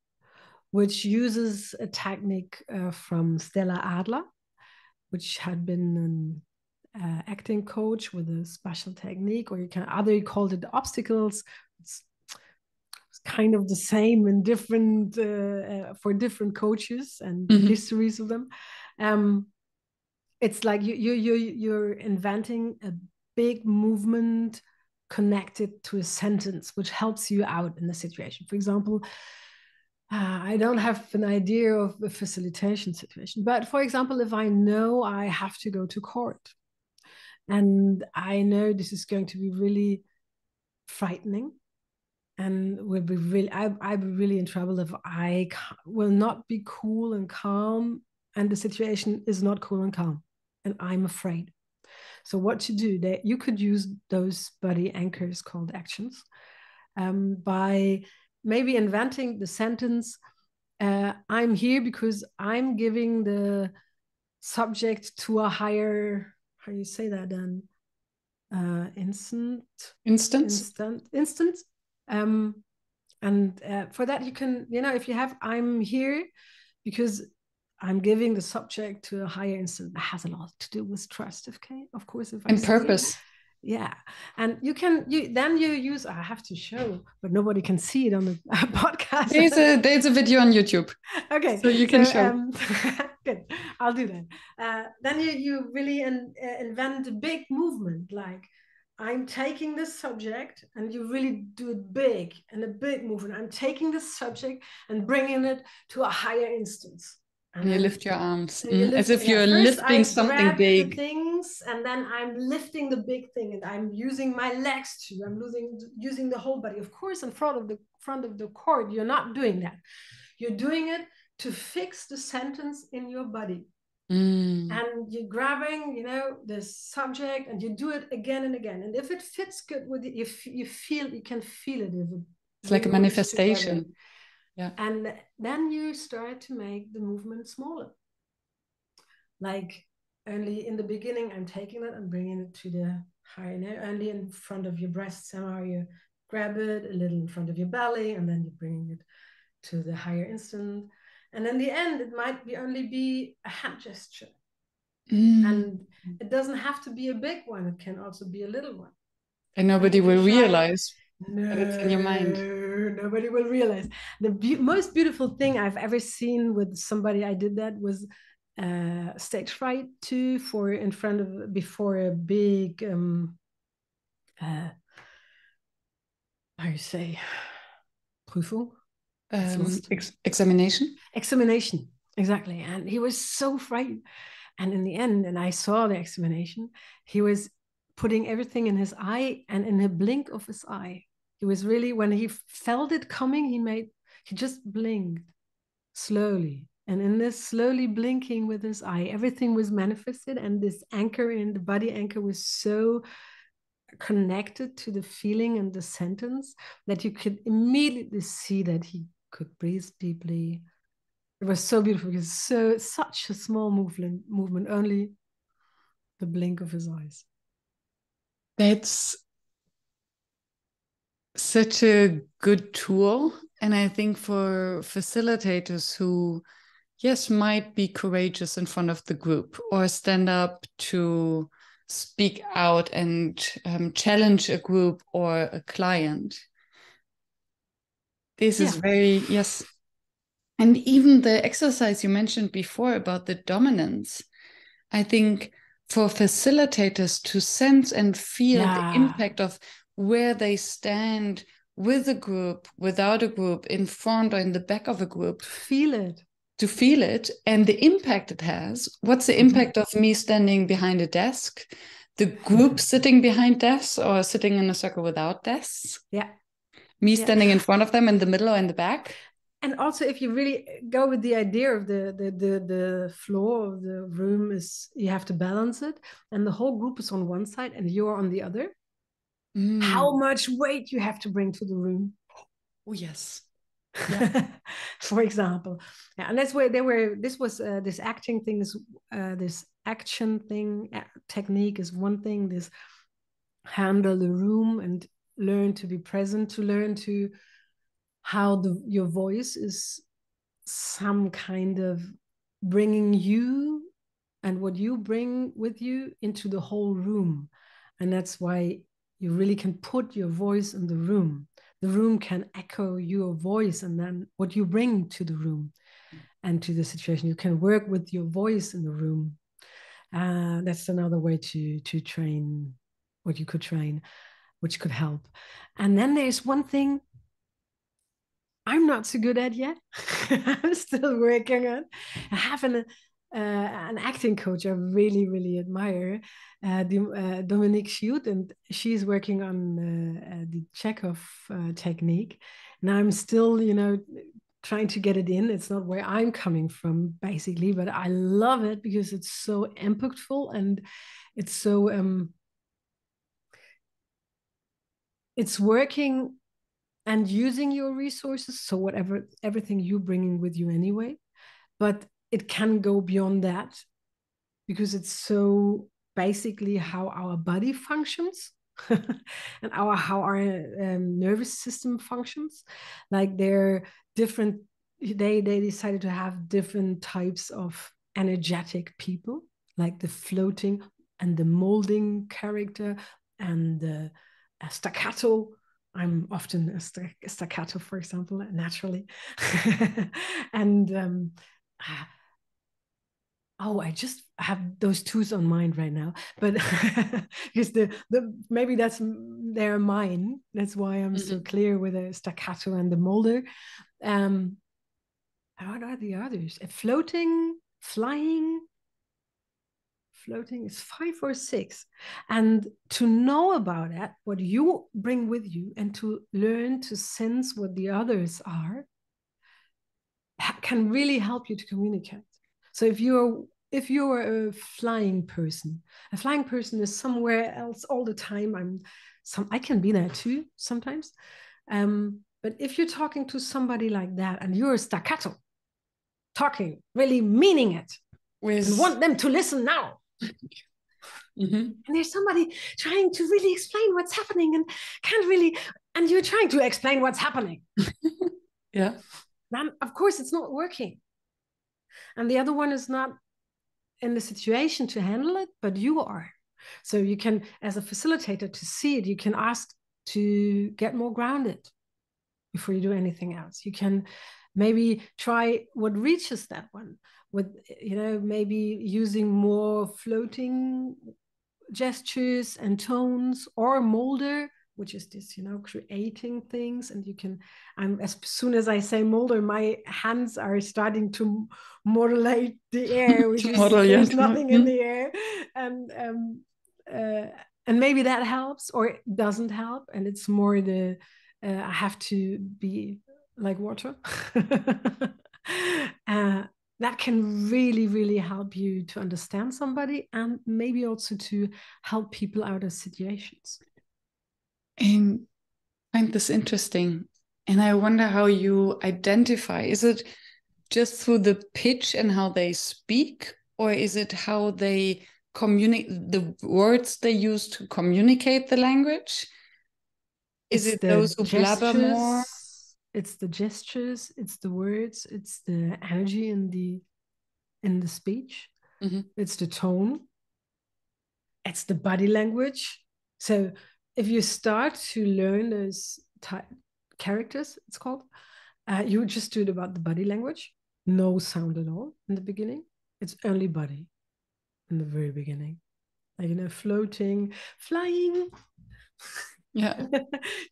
which uses a technique from Stella Adler, which had been an acting coach with a special technique, or you called it obstacles. It's kind of the same in different for different coaches and histories of them. It's like you're inventing a big movement connected to a sentence which helps you out in the situation. For example, I don't have an idea of a facilitation situation, but for example, if I know I have to go to court and I know this is going to be really frightening and will be really, I'd be really in trouble if I will not be cool and calm and the situation is not cool and calm and I'm afraid. So what to do, that you could use those body anchors called actions by maybe inventing the sentence, I'm here because I'm giving the subject to a higher, how do you say that then? Instance. And for that you can, if you have, I'm here because I'm giving the subject to a higher instance. That has a lot to do with trust, okay? Of course, if I and purpose. Yeah, and you use. I have to show, but nobody can see it on the podcast. There's a video on YouTube. Okay, so you can show. Good, I'll do that. Then you really invent a big movement, like I'm taking this subject, and you really do it big and a big movement. I'm taking this subject and bringing it to a higher instance. And you lift your arms as if you're lifting something big. The things, and then I'm lifting the big thing, and I'm using my legs too. I'm using the whole body. Of course, in front of the court, you're not doing that. You're doing it to fix the sentence in your body. And you're grabbing, the subject, and you do it again and again. And if it fits good with it, you can feel it. It's like a manifestation. Together. Yeah. And then you start to make the movement smaller. Like only in the beginning, I'm taking it and bringing it to the higher, only in front of your breast. Somehow you grab it a little in front of your belly, and then you're bringing it to the higher instant. And in the end, it might only be a hand gesture. And it doesn't have to be a big one. It can also be a little one. And nobody will realize. No, but it's in your mind. Nobody will realize. The most beautiful thing I've ever seen with somebody I did that was stage fright too, before a big how you say Prüfung? Examination, exactly. And he was so frightened. And in the end, and I saw the examination, he was putting everything in his eye, and in a blink of his eye, he was really, when he felt it coming, he just blinked slowly. And in this slowly blinking with his eye, everything was manifested. And this anchor in the body anchor was so connected to the feeling and the sentence that you could immediately see that he could breathe deeply. It was so beautiful because such a small movement, only the blink of his eyes. That's such a good tool. And I think for facilitators who, yes, might be courageous in front of the group or stand up to speak out and challenge a group or a client. This is very, yes. And even the exercise you mentioned before about the dominance, I think for facilitators to sense and feel the impact of where they stand with a group, without a group, in front or in the back of a group. To feel it and the impact it has. What's the impact of me standing behind a desk, the group sitting behind desks or sitting in a circle without desks? Yeah. Me standing in front of them, in the middle or in the back? And also, if you really go with the idea of the floor of the room, is you have to balance it, and the whole group is on one side and you're on the other. How much weight you have to bring to the room? Oh yes. Yeah. For example, and that's where this was this acting thing is this action thing technique is one thing. This handle the room and learn to be present, to learn to how your voice is some kind of bringing you and what you bring with you into the whole room. And that's why you really can put your voice in the room. The room can echo your voice and then what you bring to the room and to the situation. You can work with your voice in the room. That's another way to train what you could train, which could help. And then there's one thing I'm not so good at yet. I'm still working on. I have an acting coach I really, really admire, Dominique Schut, and she's working on the Chekhov technique. And I'm still, trying to get it in. It's not where I'm coming from, basically, but I love it because it's so impactful and it's so it's working and using your resources, so everything you're bringing with you anyway, but it can go beyond that because it's so basically how our body functions and how our nervous system functions. Like they're different. They decided to have different types of energetic people, like the floating and the molding character and the staccato. I'm often a staccato, for example, naturally. And I just have those twos on mind right now, but because the maybe they're mine. That's why I'm so clear with the staccato and the molder. What are the others? Floating, flying. Floating is 5 or 6, and to know about that, what you bring with you, and to learn to sense what the others are, can really help you to communicate. So if you're a flying person is somewhere else all the time. I can be there too sometimes. But if you're talking to somebody like that and you're staccato, talking, really meaning it, and want them to listen now. And there's somebody trying to really explain what's happening and can't really, and you're trying to explain what's happening. Yeah. Then, of course, it's not working. And the other one is not in the situation to handle it, but you are. So you can, as a facilitator, to see it, you can ask to get more grounded before you do anything else. You can maybe try what reaches that one with, maybe using more floating gestures and tones, or molder, which is this, creating things. And you can, as soon as I say molder, my hands are starting to modulate the air, which is there's nothing in the air. And maybe that helps, or it doesn't help. And it's more I have to be like water. That can really, really help you to understand somebody, and maybe also to help people out of situations. And I find this interesting. And I wonder how you identify. Is it just through the pitch and how they speak, or is it how they communicate, the words they use to communicate the language? Is it those who blabber more? It's the gestures, it's the words, it's the energy in the speech, it's the tone. it's the body language. So if you start to learn those characters, it's called, you just do it about the body language. No sound at all in the beginning. It's only body in the very beginning. Like, floating, flying. Yeah.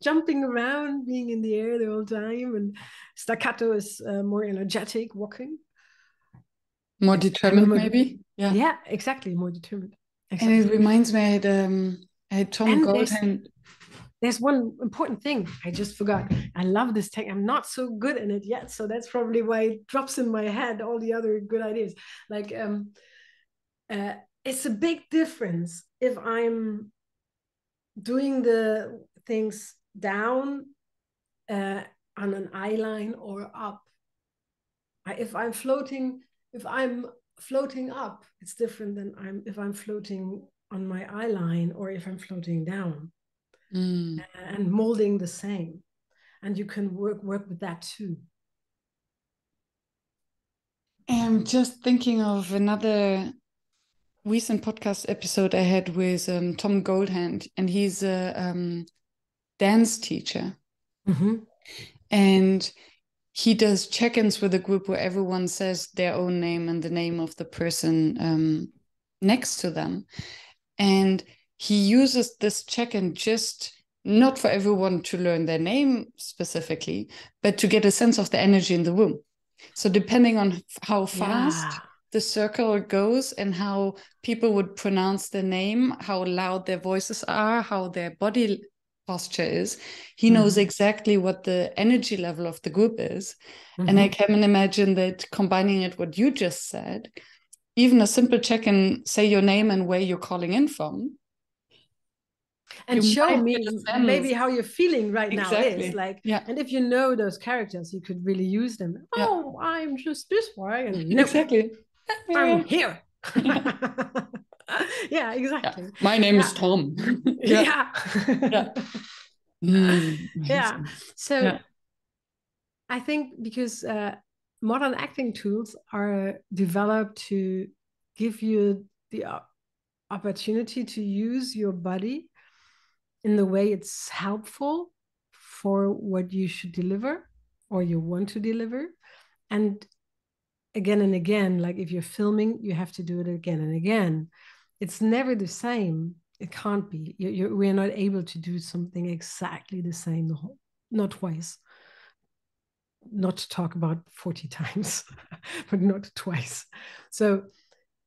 Jumping around, being in the air the whole time. And staccato is more energetic, walking. More determined, maybe. Yeah, exactly. More determined. Exactly. And it reminds me, I had Tom Goldhand. There's one important thing I just forgot. I love this tech. I'm not so good in it yet, so that's probably why it drops in my head all the other good ideas. Like, it's a big difference if I'm doing the things down on an eye line or up. If I'm floating up, it's different than if I'm floating on my eye line or if I'm floating down. And molding the same. And you can work with that too. I'm just thinking of another recent podcast episode I had with Tom Goldhand, and he's a dance teacher. And he does check-ins with a group where everyone says their own name and the name of the person next to them. And he uses this check-in just not for everyone to learn their name specifically, but to get a sense of the energy in the room. So depending on how fast the circle goes and how people would pronounce their name, how loud their voices are, how their body posture is, he knows exactly what the energy level of the group is. And I can imagine that combining it what you just said, even a simple check-in, say your name and where you're calling in from, and show me maybe how you're feeling right now is like, and if you know those characters, you could really use them. Oh, I'm just this way, and exactly, I'm here. Yeah, exactly. My name is Tom. Yeah. So I think because modern acting tools are developed to give you the opportunity to use your body in the way it's helpful for what you should deliver or you want to deliver. And again, like if you're filming, you have to do it again and again. It's never the same. It can't be. We're not able to do something exactly the same, not twice. Not to talk about 40 times, but not twice. So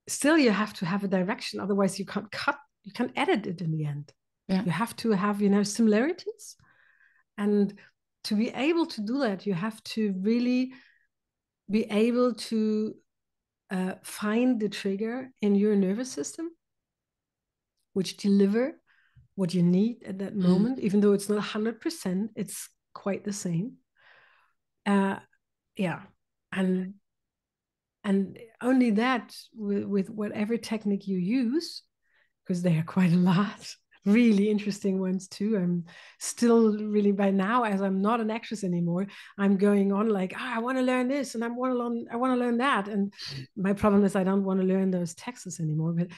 still you have to have a direction. Otherwise you can't cut, you can't edit it in the end. You have to have, similarities. And to be able to do that, you have to really be able to find the trigger in your nervous system, which deliver what you need at that moment, even though it's not 100%, it's quite the same. And only that with whatever technique you use, because there are quite a lot, really interesting ones too. I'm still really, by now, as I'm not an actress anymore, I'm going on like, I want to learn this and I want to learn that. And my problem is I don't want to learn those texts anymore, but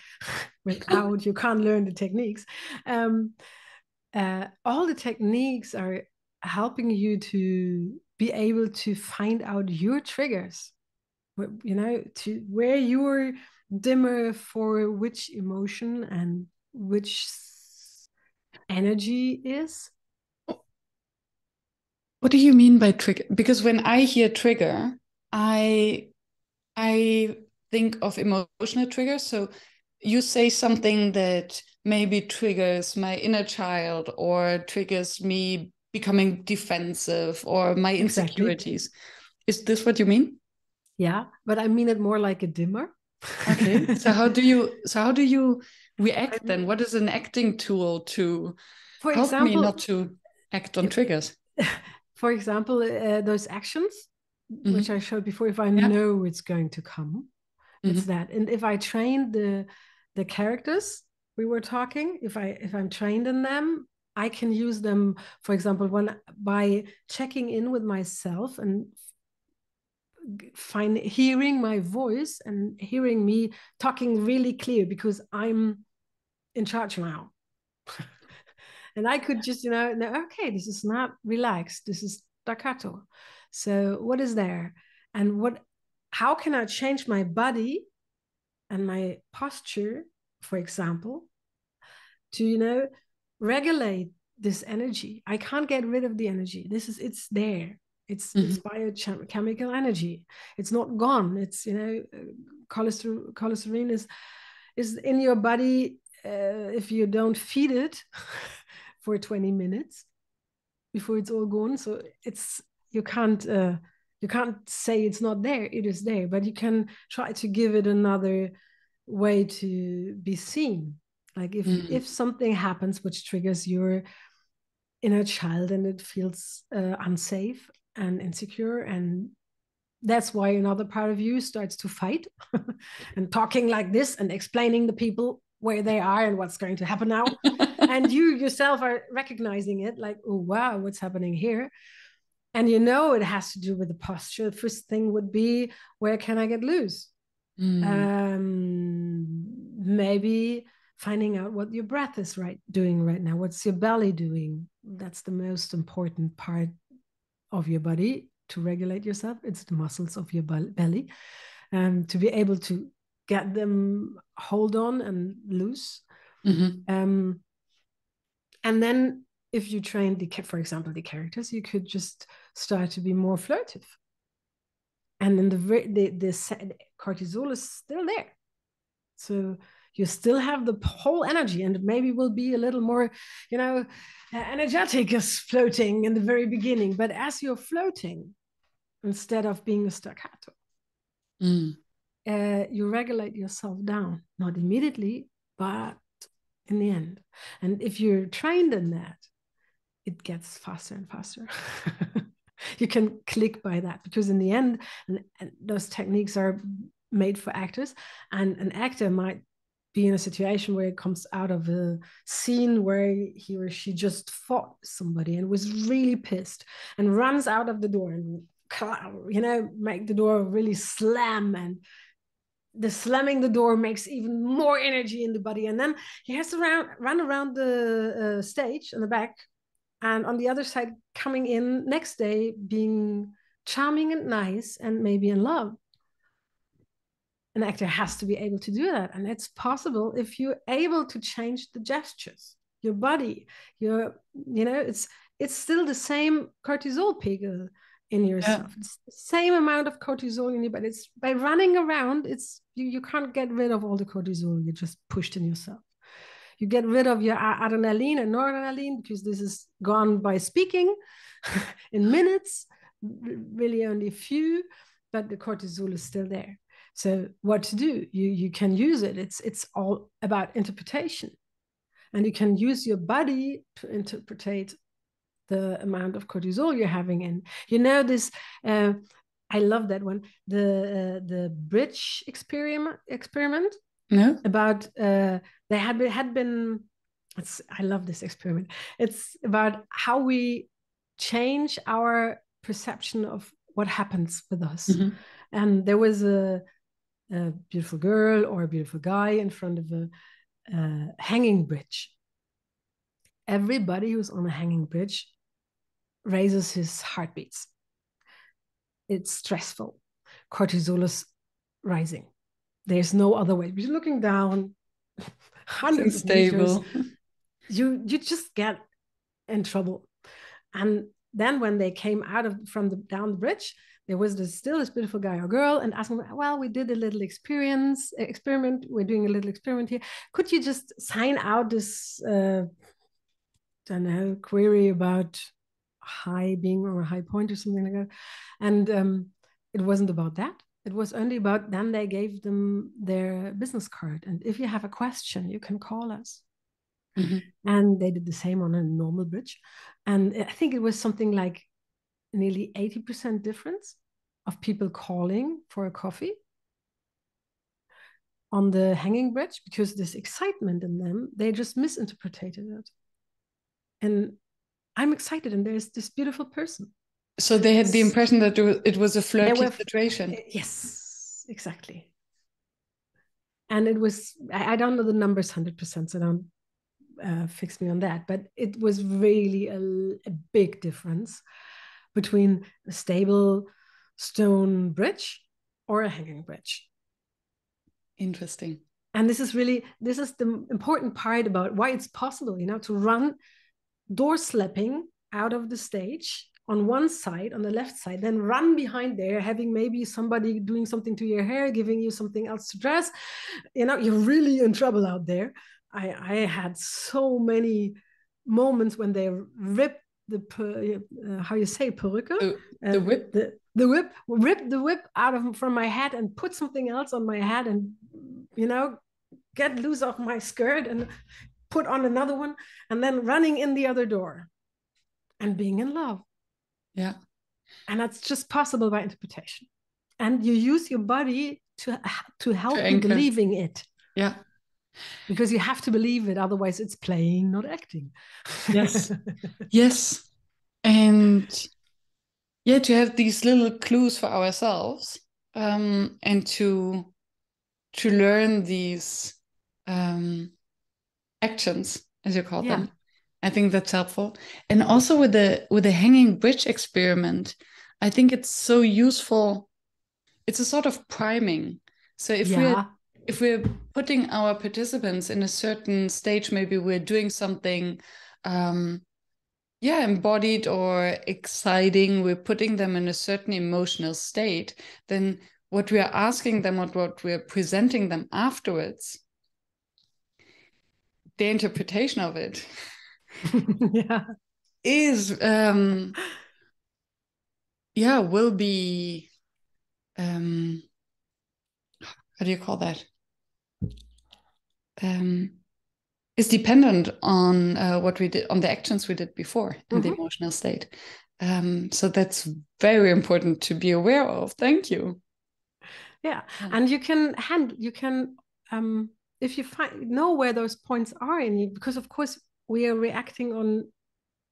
without, you can't learn the techniques. All the techniques are helping you to be able to find out your triggers, to where you're dimmer for which emotion and which energy is. What do you mean by trigger? Because when I hear trigger, I think of emotional triggers. So you say something that maybe triggers my inner child or triggers me becoming defensive or my insecurities. Is this what you mean? Yeah, but I mean it more like a dimmer. Okay. So how do you react then? What is an acting tool to help me not to act on triggers? For example, those actions, which I showed before, if I know it's going to come, it's that. And if I train the characters we were talking, if I'm trained in them, I can use them, for example, by checking in with myself and hearing my voice and hearing me talking really clear, because I'm in charge now. And I could just, know, okay, this is not relaxed. This is staccato. So what is there? And how can I change my body and my posture, for example, to, regulate this energy? I can't get rid of the energy. It's there. It's biochemical energy. It's not gone. It's, cholesterol is in your body if you don't feed it for 20 minutes before it's all gone. So you can't say it's not there. It is there, but you can try to give it another way to be seen. Like if something happens which triggers your inner child and it feels unsafe and insecure, and that's why another part of you starts to fight and talking like this and explaining the people where they are and what's going to happen now. And you yourself are recognizing it, like, oh, wow, what's happening here? And it has to do with the posture. The first thing would be, where can I get loose? Maybe finding out what your breath is doing right now. What's your belly doing? That's the most important part of your body to regulate yourself. It's the muscles of your belly, to be able to get them hold on and loose. And then if you train for example, the characters, you could just start to be more flirtive. And then the cortisol is still there. So you still have the whole energy, and it maybe will be a little more, energetic as floating in the very beginning. But as you're floating, instead of being a staccato, you regulate yourself down, not immediately, but in the end. And if you're trained in that, it gets faster and faster. You can click by that, because in the end, and those techniques are made for actors, and an actor might be in a situation where it comes out of a scene where he or she just fought somebody and was really pissed and runs out of the door and, make the door really slam, and the slamming the door makes even more energy in the body. And then he has to run around the stage in the back, and on the other side, coming in next day, being charming and nice and maybe in love. An actor has to be able to do that. And it's possible if you're able to change the gestures, your body, it's still the same cortisol peak in yourself. It's the same amount of cortisol in you, but it's by running around, you can't get rid of all the cortisol you just pushed in yourself. You get rid of your adrenaline and noradrenaline, because this is gone by speaking in minutes, really only a few, but the cortisol is still there. So what to do? You can use it. It's all about interpretation. And you can use your body to interpret the amount of cortisol you're having in. This, I love that one, the bridge experiment. No. About they had been I love this experiment. It's about how we change our perception of what happens with us. And there was a beautiful girl or a beautiful guy in front of a hanging bridge. Everybody who's on a hanging bridge raises his heartbeats. It's stressful. Cortisol is rising. There's no other way. You're looking down hundreds of meters. You just get in trouble. And then when they came out down the bridge, there was still this beautiful guy or girl, and asking, well, we did a little experiment. We're doing a little experiment here. Could you just sign out this, query about high being or a high point or something like that? And it wasn't about that. It was only about, then they gave them their business card. And if you have a question, you can call us. And they did the same on a normal bridge. And I think it was something like nearly 80% difference of people calling for a coffee on the hanging bridge, because this excitement in them, they just misinterpreted it. And I'm excited, and there's this beautiful person. So they had the impression that it was a flirty situation. Yes, exactly. And it was, I don't know the numbers 100%, so don't fix me on that, but it was really a big difference between a stable stone bridge or a hanging bridge. Interesting. And this is the important part about why it's possible, to run door slapping out of the stage on one side, on the left side, then run behind there, having maybe somebody doing something to your hair, giving you something else to dress. You're really in trouble out there. I had so many moments when they ripped how you say perücke? The whip? The whip, ripped the whip from my head and put something else on my head and, get loose off my skirt and put on another one, and then running in the other door and being in love. Yeah. And that's just possible by interpretation. And you use your body to help you believing it. Yeah. Because you have to believe it, otherwise it's playing, not acting. Yes. Yes. And to have these little clues for ourselves, and to learn these actions, as you call them. I think that's helpful. And also with the hanging bridge experiment, I think it's so useful. It's a sort of priming. So if we're putting our participants in a certain stage, maybe we're doing something embodied or exciting, we're putting them in a certain emotional state, then what we are asking them, what we're presenting them afterwards, the interpretation of it is will be how do you call that, is dependent on what we did, on the actions we did before in the emotional state. So that's very important to be aware of. Thank you. And you can if you know where those points are in you, because of course we are reacting on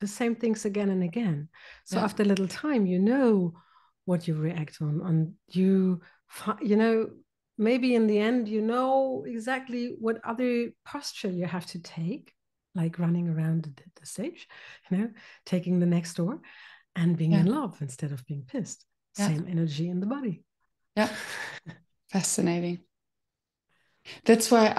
the same things again and again. So after a little time, what you react on, and maybe in the end, exactly what other posture you have to take, like running around the stage, taking the next door and being in love instead of being pissed. Same energy in the body. Yeah. Fascinating. That's why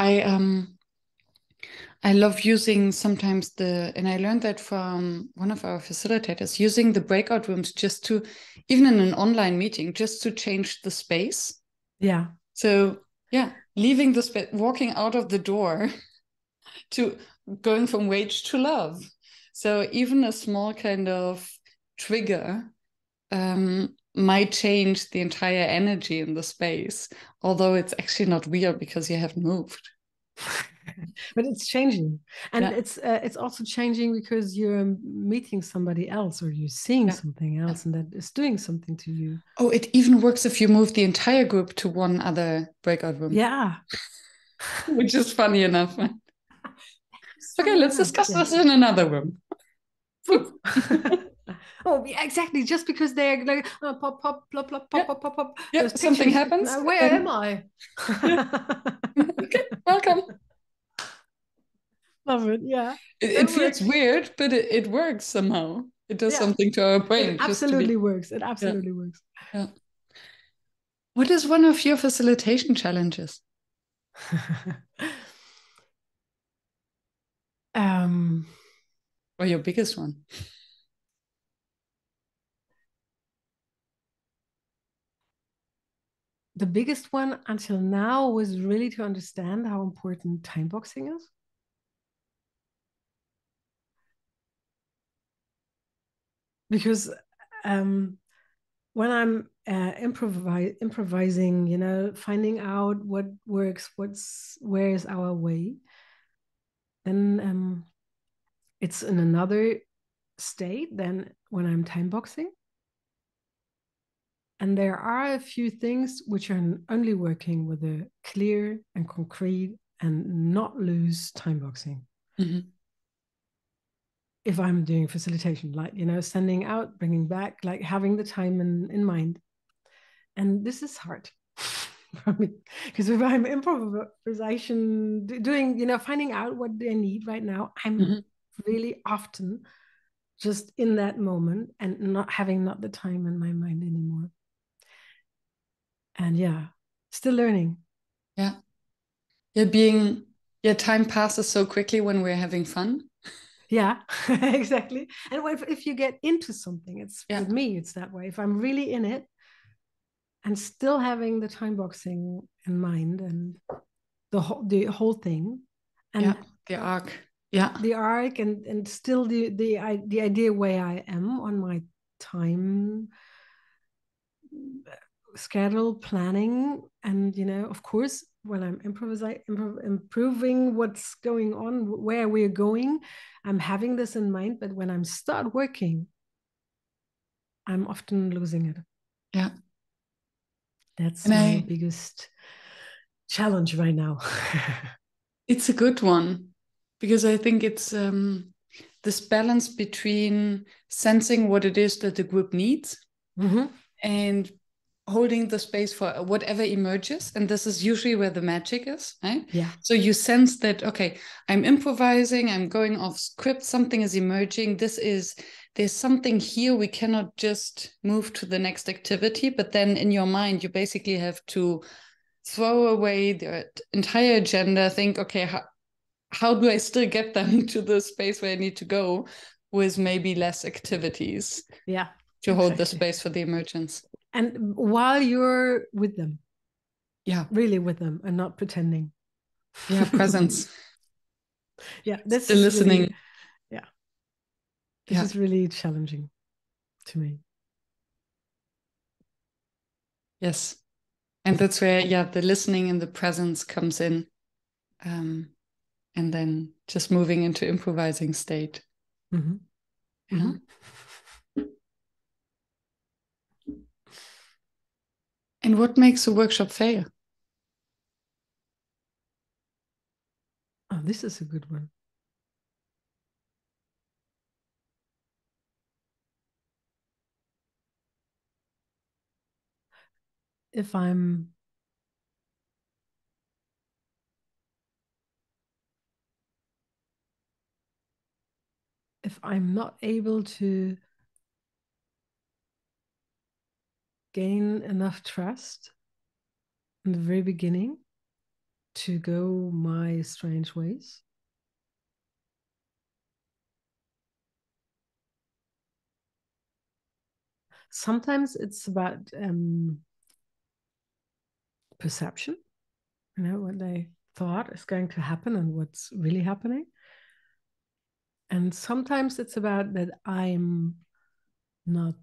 I love using sometimes and I learned that from one of our facilitators, using the breakout rooms just to, even in an online meeting, just to change the space. Yeah. So leaving the space, walking out of the door to going from rage to love. So even a small kind of trigger might change the entire energy in the space, although it's actually not real because you haven't moved. But it's changing, and it's also changing because you're meeting somebody else, or you're seeing something else, and that is doing something to you. Oh, it even works if you move the entire group to one other breakout room. Yeah. Which is funny enough. Okay, let's discuss this in another room. Oh, yeah, exactly. Just because they're like pop, pop, plop, plop, pop, pop, pop, pop. Yeah, something happens. Where am I? Okay, welcome. Love it. Yeah. It feels weird, but it works somehow. It does something to our brain. It absolutely works. It absolutely works. Yeah. What is one of your facilitation challenges? Or your biggest one? The biggest one until now was really to understand how important time boxing is. Because when I'm improvising, finding out what works, where is our way, then it's in another state than when I'm time boxing. And there are a few things which are only working with a clear and concrete and not loose time boxing. If I'm doing facilitation, like, sending out, bringing back, like having the time in mind. And this is hard. for me, because if I'm improvisation doing, finding out what they need right now, I'm really often just in that moment and not the time in my mind anymore. And still learning. Time passes so quickly when we're having fun. Yeah, exactly. And if you get into something, with me, it's that way. If I'm really in it and still having the time boxing in mind and the whole thing, and the arc, the arc, and still the idea where I am on my time schedule planning, and of course when I'm improving what's going on, where we're going, I'm having this in mind. But when I'm start working, I'm often losing it. That's my biggest challenge right now. It's a good one, because I think it's this balance between sensing what it is that the group needs and holding the space for whatever emerges. And this is usually where the magic is, right? Yeah. So you sense that, okay, I'm improvising, I'm going off script, something is emerging. There's something here. We cannot just move to the next activity. But then in your mind, you basically have to throw away the entire agenda, think, okay, how do I still get them to the space where I need to go with maybe less activities? To hold the space for the emergence. And while you're with them. Really with them and not pretending. Presence. This still is listening. Really, this is really challenging to me. Yes. And that's where, the listening and the presence comes in. And then just moving into improvising state. And what makes a workshop fail? Oh, this is a good one. If I'm not able to gain enough trust in the very beginning to go my strange ways. Sometimes it's about perception, what they thought is going to happen and what's really happening. And sometimes it's about that I'm not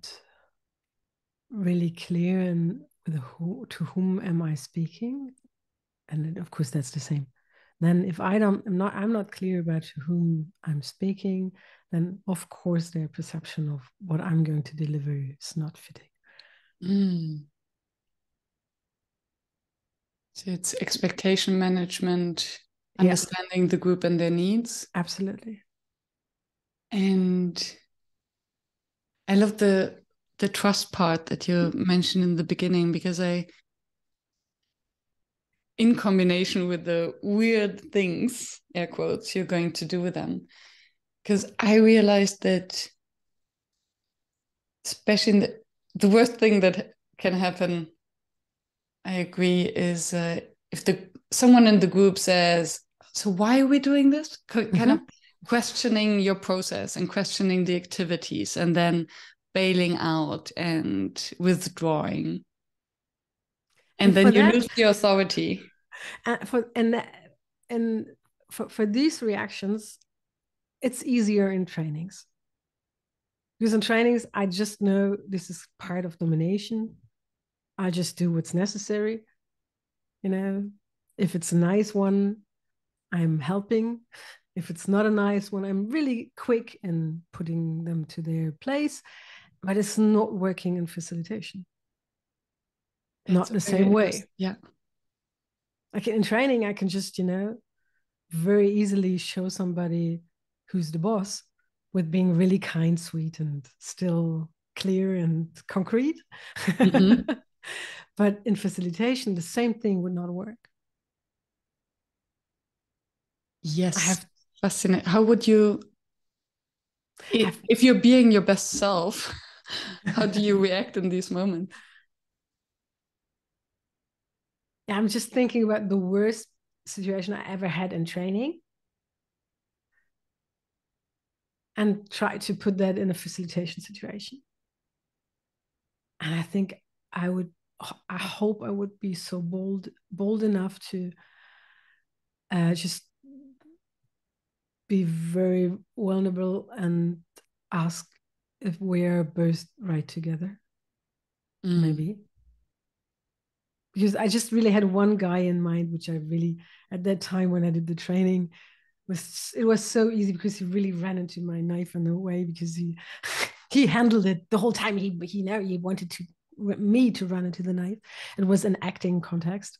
really clear in to whom am I speaking, and then, of course that's the same. Then if I'm not clear about to whom I'm speaking, then of course their perception of what I'm going to deliver is not fitting. So it's expectation management, understanding the group and their needs. Absolutely. And I love the trust part that you mentioned in the beginning, because in combination with the weird things, air quotes, you're going to do with them. Because I realized that, especially in the worst thing that can happen, I agree, is if someone in the group says, so why are we doing this? Kind of questioning your process and questioning the activities, and then bailing out and withdrawing. And then you lose the authority. For these reactions, it's easier in trainings. Because in trainings, I just know this is part of domination. I just do what's necessary. If it's a nice one, I'm helping. If it's not a nice one, I'm really quick in putting them to their place. But it's not working in facilitation. Not the same way. Like in training, I can just, very easily show somebody who's the boss with being really kind, sweet, and still clear and concrete. But in facilitation, the same thing would not work. Yes. Fascinating. How would you, if you're being your best self, how do you react in these moments? Yeah, I'm just thinking about the worst situation I ever had in training and try to put that in a facilitation situation. And I think I hope I would be so bold enough to just be very vulnerable and ask if we're both right together. Maybe. Because I just really had one guy in mind, which I really, at that time when I did the training, it was so easy because he really ran into my knife in a way because he handled it the whole time. He wanted me to run into the knife. It was an acting context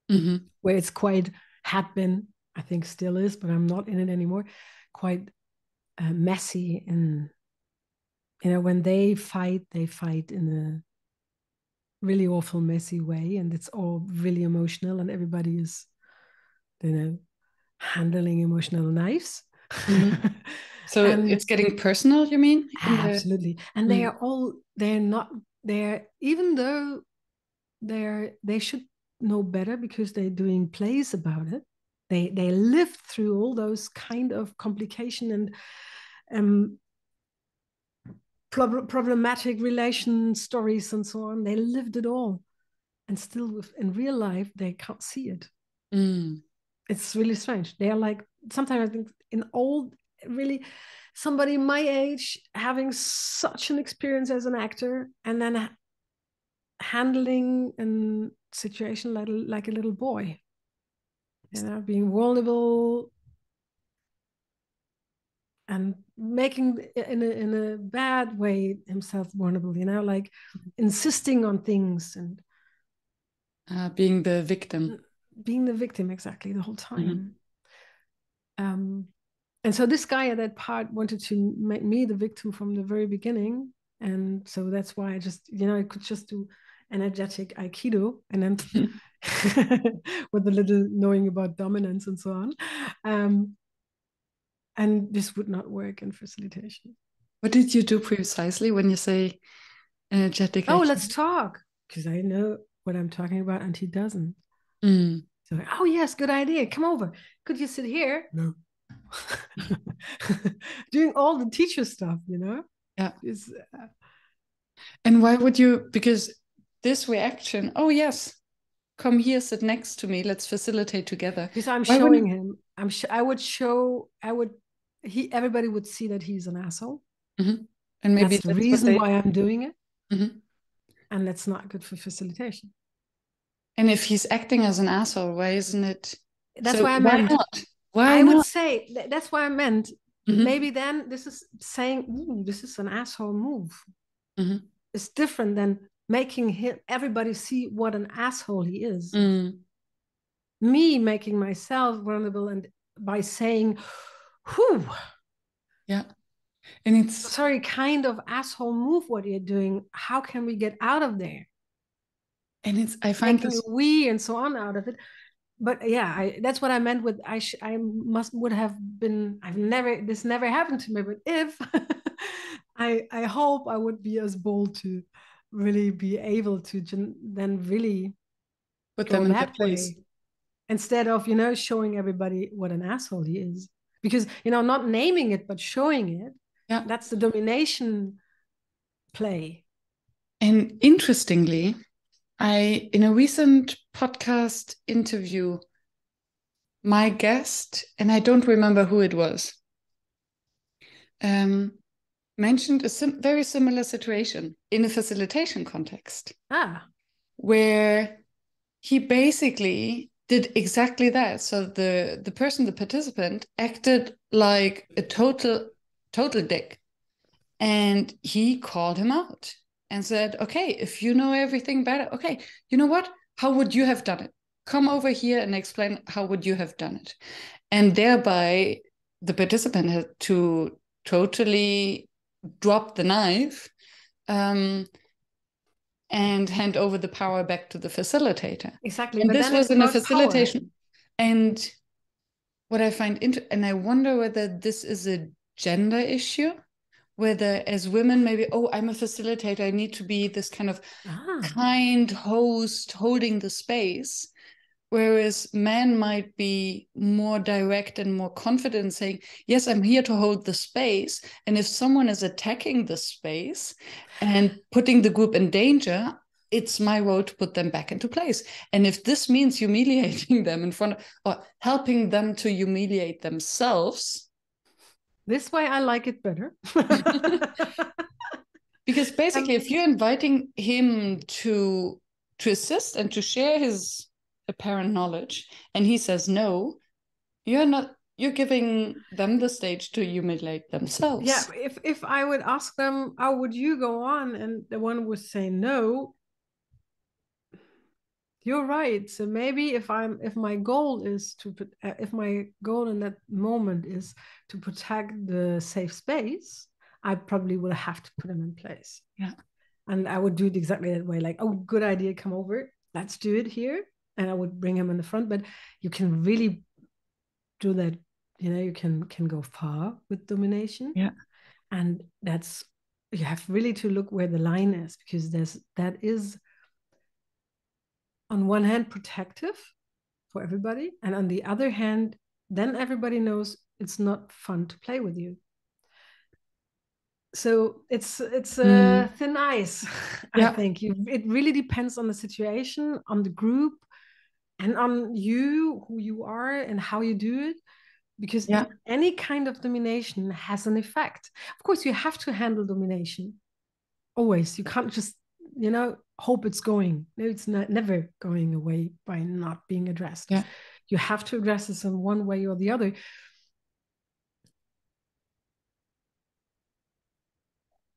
where it's quite had been, I think still is, but I'm not in it anymore. Quite messy, and when they fight in a really awful, messy way, and it's all really emotional, and everybody is, handling emotional knives. So it's getting personal, you mean? Absolutely. And even though they should know better because they're doing plays about it, they lived through all those kind of complication and problematic relation stories and so on. They lived it all, and still in real life they can't see it. It's really strange. They are like, sometimes I think in old, really somebody my age having such an experience as an actor and then handling a situation like a little boy, being vulnerable and making in a bad way himself vulnerable, like insisting on things and being the victim. Exactly, the whole time. And so this guy at that part wanted to make me the victim from the very beginning. And so that's why I just, I could just do energetic Aikido and then with a little knowing about dominance and so on. And this would not work in facilitation. What did you do precisely when you say energetic Aikido? Let's talk, because I know what I'm talking about and he doesn't. So, yes, good idea. Come over. Could you sit here? No. Doing all the teacher stuff, Yeah. And why would you? Because this reaction, oh yes, come here, sit next to me, let's facilitate together. Because I'm showing him. Everybody would see that he's an asshole. And maybe that's the reason why I'm doing it. And that's not good for facilitation. And if he's acting as an asshole, why isn't it? That's why I meant. Why not? Would say that's why I meant. Maybe then this is saying, ooh, this is an asshole move. It's different than making everybody see what an asshole he is. Me making myself vulnerable and by saying, whew. Yeah. And it's sorry, kind of asshole move what you're doing. How can we get out of there? And I find making we and so on out of it. But yeah, that's what I meant with would have been. This never happened to me. But if I hope I would be as bold to really be able to then really put them in that way, instead of showing everybody what an asshole he is, because not naming it but showing it. Yeah, that's the domination play. And interestingly, in a recent podcast interview, my guest, and I don't remember who it was, mentioned a very similar situation in a facilitation context. Where he basically did exactly that. So the person, the participant, acted like a total dick. And he called him out and said, okay, if you know everything better, okay, you know what? How would you have done it? Come over here and explain how would you have done it. And thereby the participant had to totally drop the knife and hand over the power back to the facilitator. Exactly. And But this then was it's in a about power. facilitation. And what I find and I wonder whether this is a gender issue, whether as women, maybe, oh, I'm a facilitator, I need to be this kind of kind host holding the space. Whereas men might be more direct and more confident, saying, yes, I'm here to hold the space. And if someone is attacking the space and putting the group in danger, it's my role to put them back into place. And if this means humiliating them in front of, or helping them to humiliate themselves. This way I like it better. Because basically, if you're inviting him to assist and to share his apparent knowledge, and he says no, you're giving them the stage to humiliate themselves. Yeah, if I would ask them, how would you go on? And the one would say no, you're right. So maybe if my goal is to put, if my goal in that moment is to protect the safe space, I probably will have to put them in place. Yeah. And I would do it exactly that way. Like, oh, good idea, come over. Let's do it here. And I would bring him in the front. But you can really do that. You know, you can go far with domination. Yeah. And that's, you have really to look where the line is, because that is on one hand protective for everybody, and on the other hand, then everybody knows it's not fun to play with you. So it's a thin ice. Yeah. I think it really depends on the situation, on the group, and on you, who you are and how you do it, because any kind of domination has an effect. Of course, you have to handle domination always. You can't just, hope it's going. No, it's never going away by not being addressed. Yeah. You have to address this in one way or the other.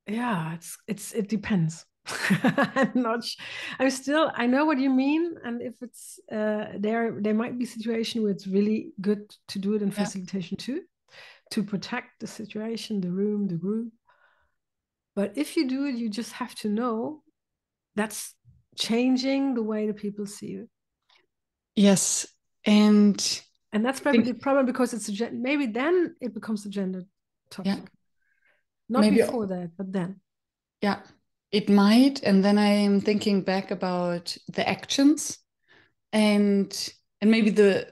Yeah, it depends. I know what you mean. And if it's there might be situations where it's really good to do it in facilitation too, to protect the situation, the room, the group. But if you do it, you just have to know that's changing the way the people see you. Yes. And that's probably the problem, because it's maybe then it becomes a gender topic. Yeah. Not maybe before that, but then. Yeah, it might. And then I'm thinking back about the actions and maybe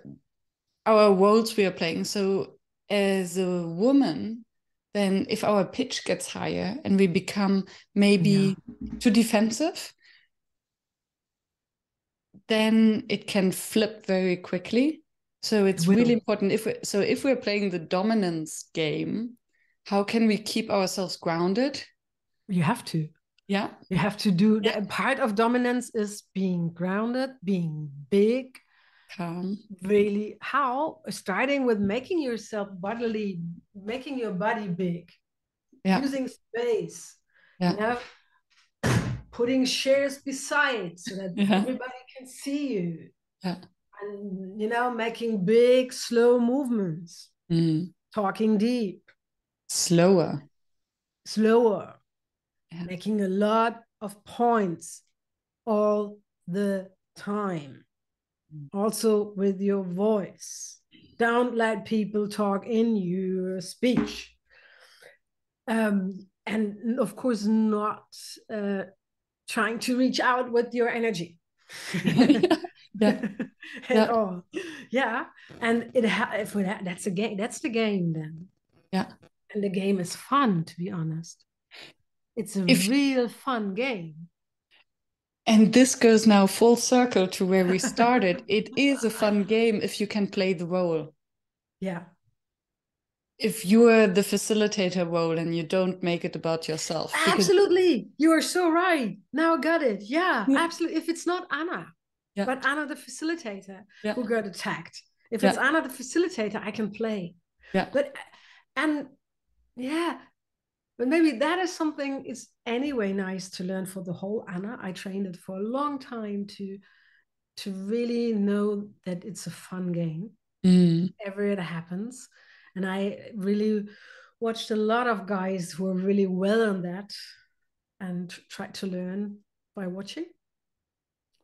our roles we are playing. So as a woman, then if our pitch gets higher and we become maybe too defensive, then it can flip very quickly. So it's really important if we're playing the dominance game, how can we keep ourselves grounded? You have to. Yeah. You have to do the part of dominance is being grounded, being big, calm. Really, how? Starting with making yourself bodily, making your body big, using space, putting chairs beside so that everybody can see you. And making big, slow movements, talking deep, slower, making a lot of points all the time. Also with your voice. Don't let people talk in your speech. And of course, not trying to reach out with your energy. At all. Yeah. And that's a game. That's the game then. Yeah. And the game is fun, to be honest. It's a real fun game. And this goes now full circle to where we started. It is a fun game if you can play the role. Yeah. If you are the facilitator role and you don't make it about yourself. Absolutely. You are so right. Now I got it. Yeah, absolutely. If it's not Anna, but Anna the facilitator who got attacked. If it's Anna the facilitator, I can play. Yeah. But maybe that is something, it's anyway nice to learn for the whole Anna. I trained it for a long time to really know that it's a fun game. Ever it happens. And I really watched a lot of guys who are really well on that and tried to learn. by watching.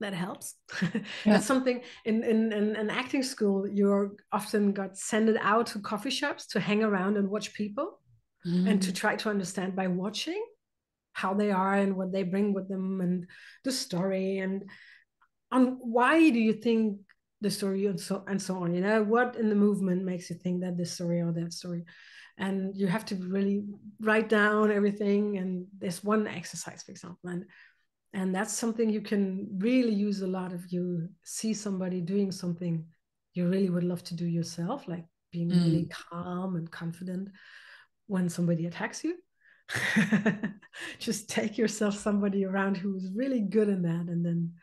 That helps. Yeah. That's something in an acting school, you're often got sent out to coffee shops to hang around and watch people and to try to understand by watching how they are and what they bring with them and the story and on why do you think the story and so on, you know, what in the movement makes you think that this story or that story, and you have to really write down everything. And there's one exercise, for example, and that's something you can really use a lot if you see somebody doing something you really would love to do yourself, like being really calm and confident when somebody attacks you. Just take yourself somebody around who's really good in that, and then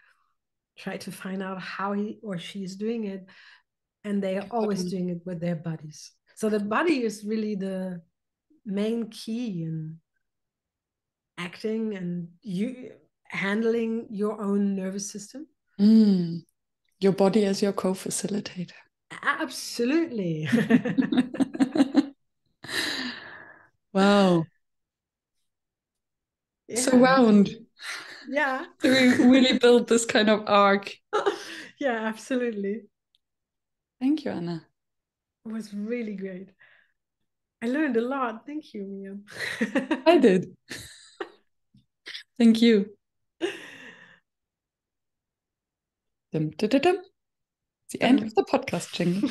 try to find out how he or she is doing it. And they are always doing it with their bodies. So the body is really the main key in acting and you handling your own nervous system. Your body as your co-facilitator. Absolutely. Wow. Yeah. So round. Yeah. So we really built this kind of arc. Yeah, absolutely. Thank you, Anna. It was really great. I learned a lot. Thank you, Mia. I did. Thank you. Dum, dum, dum, dum. The end of the podcast jingle.